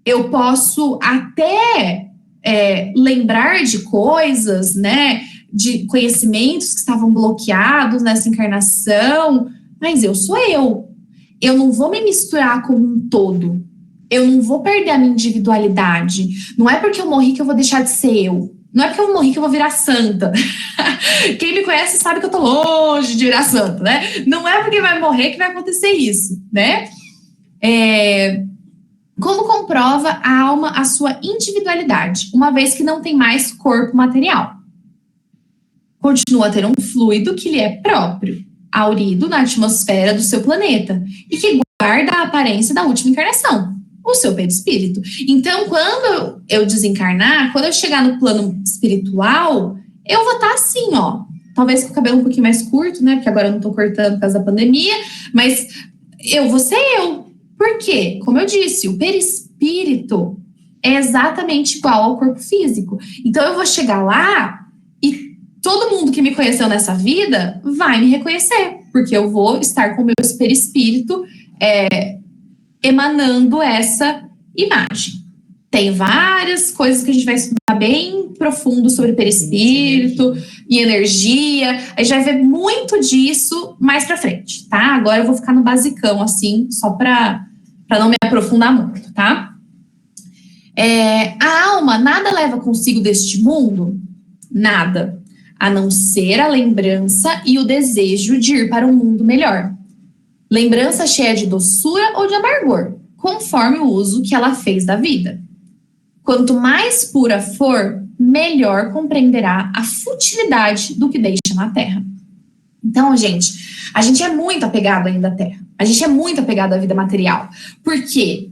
eu posso até lembrar de coisas, né, de conhecimentos que estavam bloqueados nessa encarnação, mas eu sou eu. Eu não vou me misturar com um todo. Eu não vou perder a minha individualidade. Não é porque eu morri que eu vou deixar de ser eu. Não é porque eu morri que eu vou virar santa. Quem me conhece sabe que eu tô longe de virar santa, né? Não é porque vai morrer que vai acontecer isso, né? Como comprova a alma a sua individualidade, uma vez que não tem mais corpo material? Continua a ter um fluido que lhe é próprio, aurido na atmosfera do seu planeta, e que guarda a aparência da última encarnação, o seu perispírito. Então, quando eu desencarnar, quando eu chegar no plano espiritual, eu vou estar assim, ó. Talvez com o cabelo um pouquinho mais curto, né? Porque agora eu não tô cortando por causa da pandemia, mas eu vou ser eu. Por quê? Como eu disse, o perispírito é exatamente igual ao corpo físico. Então, eu vou chegar lá e todo mundo que me conheceu nessa vida vai me reconhecer, porque eu vou estar com o meu perispírito emanando essa imagem. Tem várias coisas que a gente vai estudar bem profundo sobre perispírito e energia. A gente vai ver muito disso mais pra frente, tá? Agora eu vou ficar no basicão, assim, só pra não me aprofundar muito, tá? A alma nada leva consigo deste mundo? Nada. A não ser a lembrança e o desejo de ir para um mundo melhor. Lembrança cheia de doçura ou de amargor, conforme o uso que ela fez da vida. Quanto mais pura for, melhor compreenderá a futilidade do que deixa na Terra. Então, gente, a gente é muito apegado ainda à Terra. A gente é muito apegado à vida material. Porque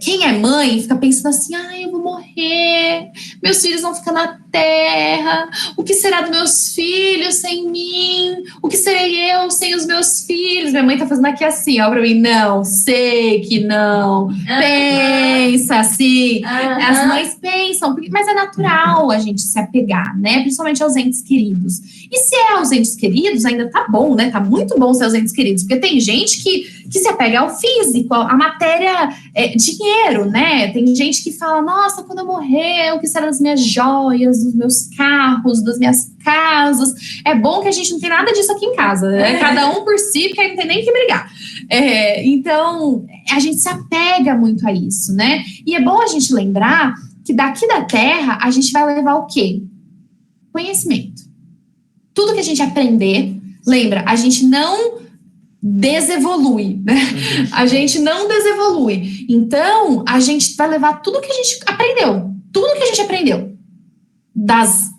quem é mãe fica pensando assim, eu vou morrer, meus filhos vão ficar na Terra, o que será dos meus filhos sem mim? O que serei eu sem os meus filhos? Minha mãe tá fazendo aqui assim, ó, pra mim, não, sei que não, pensa assim, as mães pensam, mas é natural a gente se apegar, né, principalmente aos entes queridos. E se é aos entes queridos, ainda tá bom, né, tá muito bom ser aos entes queridos, porque tem gente que se apega ao físico, à matéria, dinheiro, né, tem gente que fala, nossa, quando eu morrer, o que será das minhas joias, dos meus carros, das minhas casas. É bom que a gente não tem nada disso aqui em casa, né? Cada um por si, porque aí não tem nem que brigar. Então, a gente se apega muito a isso, né? E é bom a gente lembrar que daqui da Terra, a gente vai levar o quê? Conhecimento. Tudo que a gente aprender, lembra, a gente não desevolui, né? A gente não desevolui. Então, a gente vai levar tudo que a gente aprendeu. Tudo que a gente aprendeu das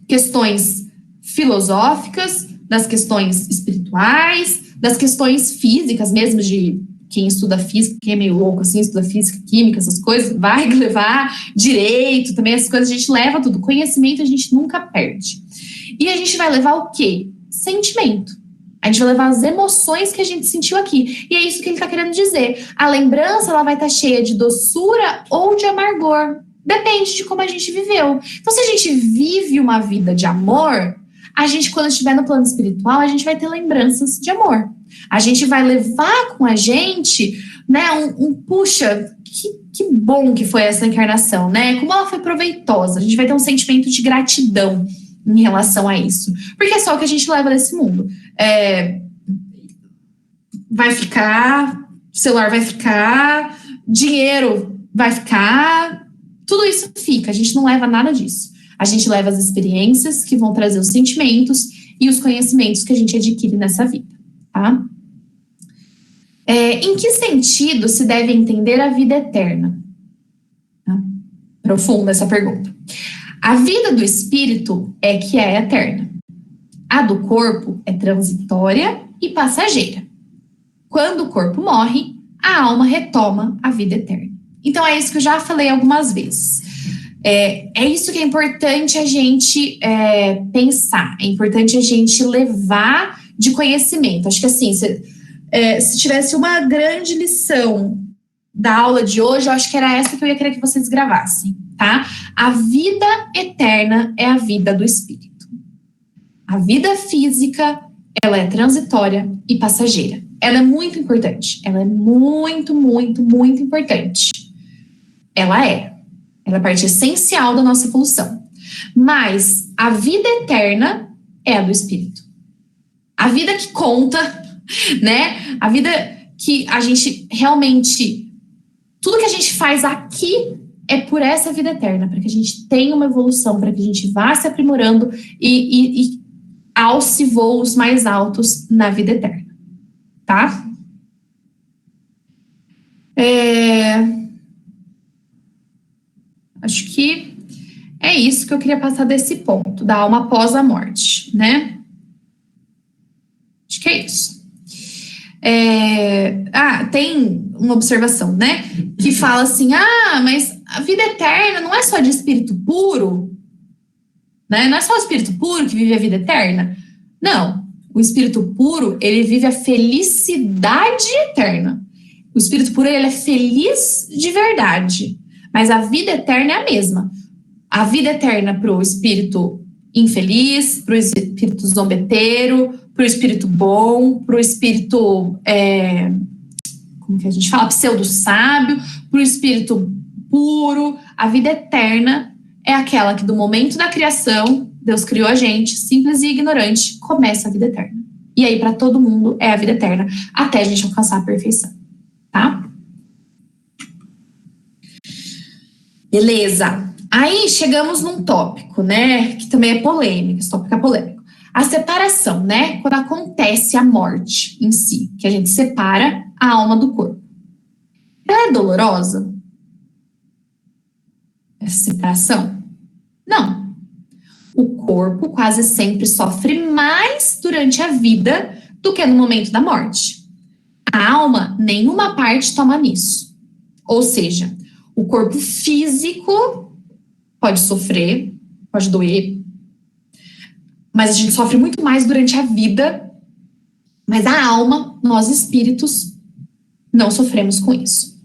questões filosóficas, das questões espirituais, das questões físicas mesmo, de quem estuda física, quem é meio louco assim, estuda física, química, essas coisas, vai levar direito, também essas coisas a gente leva tudo. Conhecimento a gente nunca perde. E a gente vai levar o quê? Sentimento. A gente vai levar as emoções que a gente sentiu aqui. E é isso que ele está querendo dizer. A lembrança, ela vai estar cheia de doçura ou de amargor. Depende de como a gente viveu. Então, se a gente vive uma vida de amor, a gente, quando estiver no plano espiritual, a gente vai ter lembranças de amor. A gente vai levar com a gente, né, puxa, que bom que foi essa encarnação, né? Como ela foi proveitosa. A gente vai ter um sentimento de gratidão em relação a isso. Porque é só o que a gente leva desse mundo. Vai ficar, celular vai ficar, dinheiro vai ficar, tudo isso fica, a gente não leva nada disso. A gente leva as experiências que vão trazer os sentimentos e os conhecimentos que a gente adquire nessa vida, tá? Em que sentido se deve entender a vida eterna? Profunda essa pergunta. A vida do espírito é que é eterna. A do corpo é transitória e passageira. Quando o corpo morre, a alma retoma a vida eterna. Então, é isso que eu já falei algumas vezes. É isso que é importante a gente pensar. É importante a gente levar de conhecimento. Acho que assim, se tivesse uma grande lição da aula de hoje, eu acho que era essa que eu ia querer que vocês gravassem, tá? A vida eterna é a vida do espírito. A vida física, ela é transitória e passageira. Ela é muito importante. Ela é muito, muito, muito importante. Ela é parte essencial da nossa evolução. Mas a vida eterna é a do espírito. A vida que conta, né? A vida que a gente realmente... Tudo que a gente faz aqui é por essa vida eterna, para que a gente tenha uma evolução, para que a gente vá se aprimorando e alce voos mais altos na vida eterna. Tá? Acho que é isso que eu queria passar desse ponto, da alma após a morte, né? Acho que é isso. Tem uma observação, né? Que fala assim, mas a vida eterna não é só de espírito puro, né? Não é só o espírito puro que vive a vida eterna. Não, o espírito puro, ele vive a felicidade eterna. O espírito puro, ele é feliz de verdade, mas a vida eterna é a mesma. A vida eterna para o espírito infeliz, para o espírito zombeteiro, para o espírito bom, para o espírito, como que a gente fala, pseudo-sábio, para o espírito puro. A vida eterna é aquela que do momento da criação, Deus criou a gente, simples e ignorante, começa a vida eterna. E aí para todo mundo é a vida eterna, até a gente alcançar a perfeição, tá? Beleza. Aí chegamos num tópico, né, que também é polêmico, esse tópico é polêmico. A separação, né, quando acontece a morte em si, que a gente separa a alma do corpo. Ela é dolorosa? Essa separação? Não. O corpo quase sempre sofre mais durante a vida do que no momento da morte. A alma, nenhuma parte toma nisso. Ou seja, o corpo físico pode sofrer, pode doer, mas a gente sofre muito mais durante a vida, mas a alma, nós espíritos, não sofremos com isso.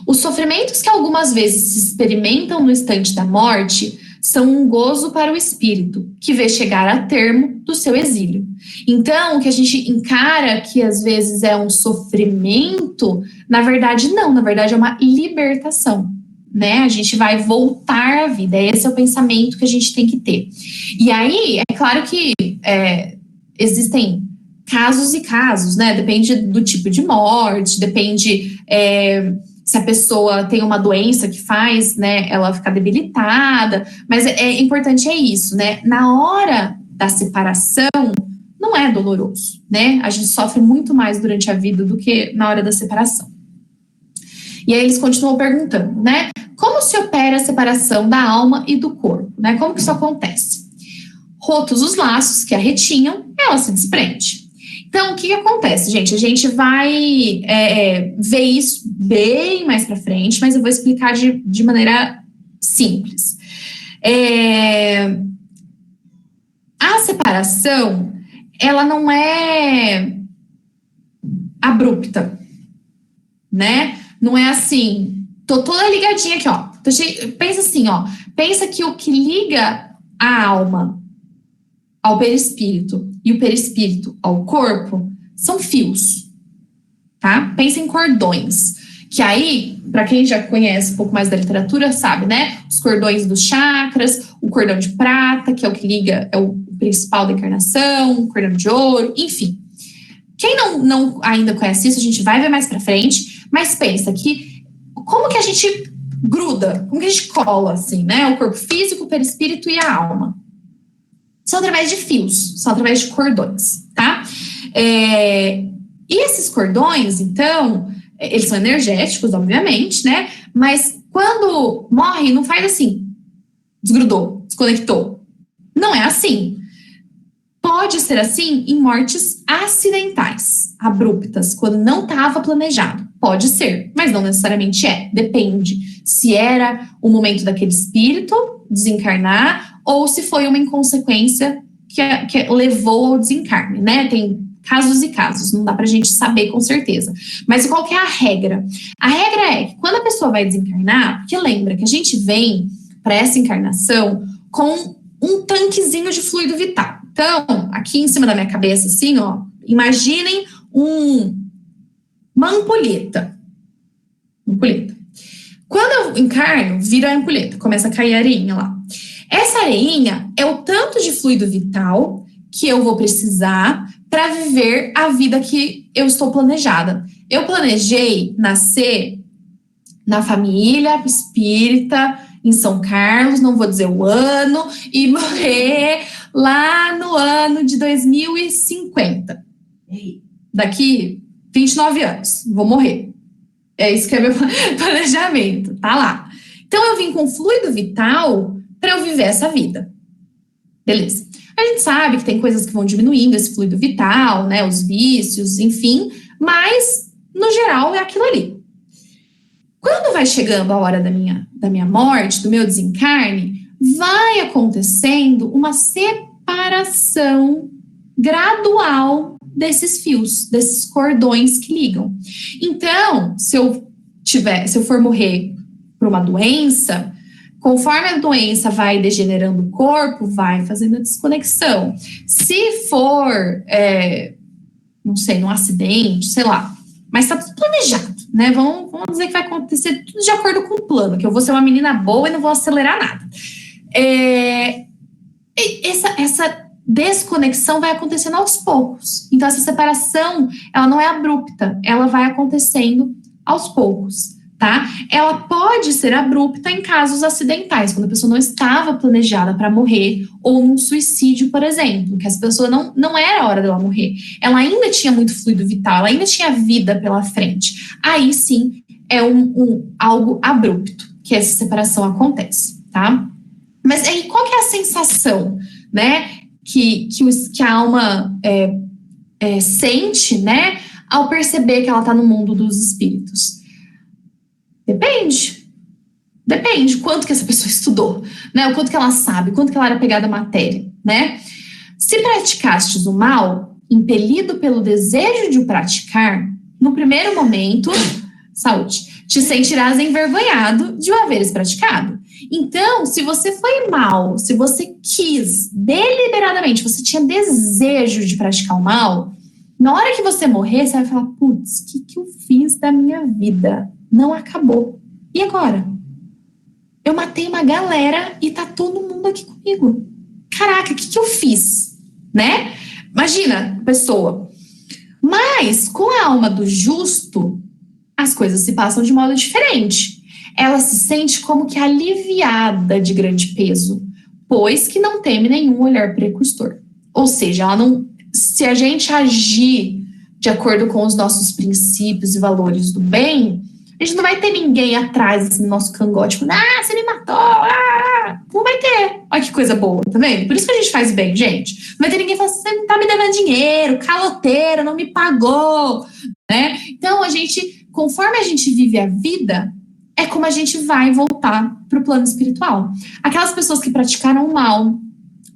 Os sofrimentos que algumas vezes se experimentam no instante da morte são um gozo para o espírito, que vê chegar a termo do seu exílio. Então, o que a gente encara que às vezes é um sofrimento, na verdade não, na verdade é uma libertação, né? A gente vai voltar à vida, esse é o pensamento que a gente tem que ter. E aí, é claro que existem casos e casos, né? Depende do tipo de morte, depende se a pessoa tem uma doença que faz, né, ela ficar debilitada, mas importante é isso, né? Na hora da separação, não é doloroso, né? A gente sofre muito mais durante a vida do que na hora da separação. E aí eles continuam perguntando, né? Como se opera a separação da alma e do corpo, né? Como que isso acontece? Rotos os laços que a retinham, ela se desprende. Então, o que acontece, gente? A gente vai ver isso bem mais para frente, mas eu vou explicar de maneira simples. A separação, ela não é abrupta, né? Não é assim, tô toda ligadinha aqui, ó. Pensa assim, ó. Pensa que o que liga a alma ao perispírito e o perispírito ao corpo são fios, tá? Pensa em cordões, que aí, para quem já conhece um pouco mais da literatura, sabe, né? Os cordões dos chakras, o cordão de prata, que é o que liga, é o principal da encarnação, o cordão de ouro, enfim. Quem não ainda conhece isso, a gente vai ver mais para frente, mas pensa que como que a gente gruda, como que a gente cola, assim, né? O corpo físico, o perispírito e a alma. São através de fios, são através de cordões, tá? E esses cordões, então, eles são energéticos, obviamente, né? Mas quando morre, não faz assim, desgrudou, desconectou. Não é assim. Pode ser assim em mortes acidentais, abruptas, quando não estava planejado. Pode ser, mas não necessariamente é. Depende se era o momento daquele espírito desencarnar ou se foi uma inconsequência que levou ao desencarne, né? Tem casos e casos, não dá pra gente saber com certeza. Mas qual que é a regra? A regra é que quando a pessoa vai desencarnar, porque lembra que a gente vem para essa encarnação com um tanquezinho de fluido vital. Então, aqui em cima da minha cabeça, assim, ó, imaginem uma ampulheta. Quando eu encarno, vira a ampulheta, começa a cair areinha lá. Essa areinha é o tanto de fluido vital que eu vou precisar para viver a vida que eu estou planejada. Eu planejei nascer na família espírita, em São Carlos, não vou dizer o ano, e morrer lá no ano de 2050. Daqui 29 anos, vou morrer. É isso que é meu planejamento, tá lá. Então, eu vim com fluido vital para eu viver essa vida. Beleza. A gente sabe que tem coisas que vão diminuindo esse fluido vital, né? Os vícios, enfim, mas, no geral, é aquilo ali. Quando vai chegando a hora da minha morte, do meu desencarne, vai acontecendo uma separação gradual desses fios, desses cordões que ligam. Então, se eu for morrer por uma doença, conforme a doença vai degenerando o corpo, vai fazendo a desconexão. Se for, não sei, num acidente, sei lá, mas tá tudo planejado, né? Vamos dizer que vai acontecer tudo de acordo com o plano, que eu vou ser uma menina boa e não vou acelerar nada. Essa desconexão vai acontecendo aos poucos. Então, essa separação, ela não é abrupta, ela vai acontecendo aos poucos, tá? Ela pode ser abrupta em casos acidentais, quando a pessoa não estava planejada para morrer, ou num suicídio, por exemplo, que essa pessoa não era a hora dela morrer. Ela ainda tinha muito fluido vital, ela ainda tinha vida pela frente. Aí, sim, é algo abrupto que essa separação acontece, tá? Mas aí, qual que é a sensação, né, que a alma sente, né, ao perceber que ela está no mundo dos espíritos? Depende quanto que essa pessoa estudou, né, o quanto que ela sabe, quanto que ela era pegada à matéria, né? Se praticastes o mal, impelido pelo desejo de o praticar, no primeiro momento, saúde, te sentirás envergonhado de o haveres praticado. Então, se você foi mal, se você quis deliberadamente, você tinha desejo de praticar o mal, na hora que você morrer, você vai falar, putz, o que eu fiz da minha vida? Não acabou. E agora? Eu matei uma galera e tá todo mundo aqui comigo. Caraca, o que eu fiz? Né? Imagina, pessoa. Mas, com a alma do justo, as coisas se passam de modo diferente. Ela se sente como que aliviada de grande peso, pois que não teme nenhum olhar precursor. Ou seja, ela não, se a gente agir de acordo com os nossos princípios e valores do bem, a gente não vai ter ninguém atrás assim, no nosso cangote, tipo, você me matou, não vai ter. Olha que coisa boa, tá vendo? Por isso que a gente faz bem, gente. Não vai ter ninguém falando assim, você tá me devendo dinheiro, caloteira, não me pagou, né? Então, conforme a gente vive a vida, é como a gente vai voltar para o plano espiritual. Aquelas pessoas que praticaram o mal,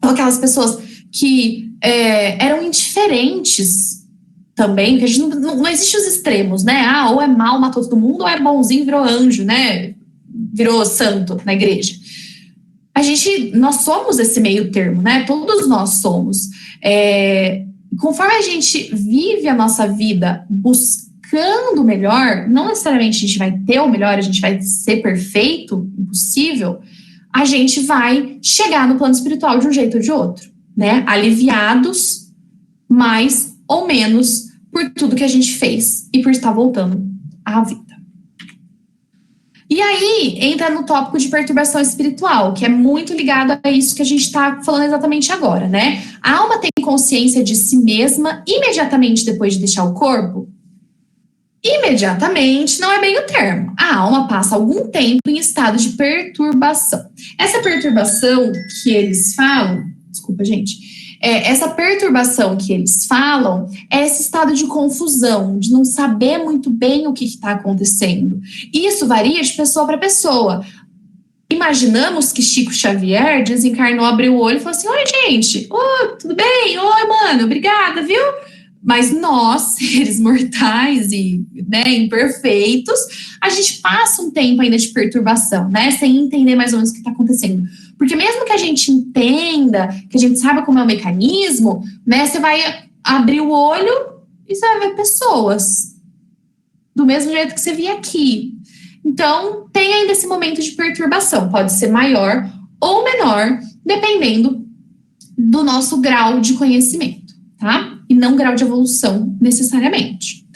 ou aquelas pessoas que eram indiferentes também, porque a gente não existe os extremos, né? Ou é mal, matou todo mundo, ou é bonzinho, virou anjo, né? Virou santo na igreja. Nós somos esse meio termo, né? Todos nós somos. Conforme a gente vive a nossa vida buscando o melhor, não necessariamente a gente vai ter o melhor, a gente vai ser perfeito, impossível, a gente vai chegar no plano espiritual de um jeito ou de outro, né? Aliviados, mais ou menos, por tudo que a gente fez e por estar voltando à vida. E aí, entra no tópico de perturbação espiritual, que é muito ligado a isso que a gente está falando exatamente agora, né? A alma tem consciência de si mesma imediatamente depois de deixar o corpo? Imediatamente não é bem o termo. A alma passa algum tempo em estado de perturbação. Essa perturbação que eles falam, desculpa, gente, essa perturbação que eles falam é esse estado de confusão, de não saber muito bem o que está acontecendo. Isso varia de pessoa para pessoa. Imaginamos que Chico Xavier desencarnou, abriu o olho e falou assim, oi, gente, tudo bem? Oi, mano, obrigada, viu? Mas nós, seres mortais e imperfeitos, a gente passa um tempo ainda de perturbação, né? Sem entender mais ou menos o que está acontecendo. Porque mesmo que a gente entenda, que a gente saiba como é o mecanismo, né? Você vai abrir o olho e você vai ver pessoas. Do mesmo jeito que você via aqui. Então, tem ainda esse momento de perturbação. Pode ser maior ou menor, dependendo do nosso grau de conhecimento, tá? E não grau de evolução, necessariamente.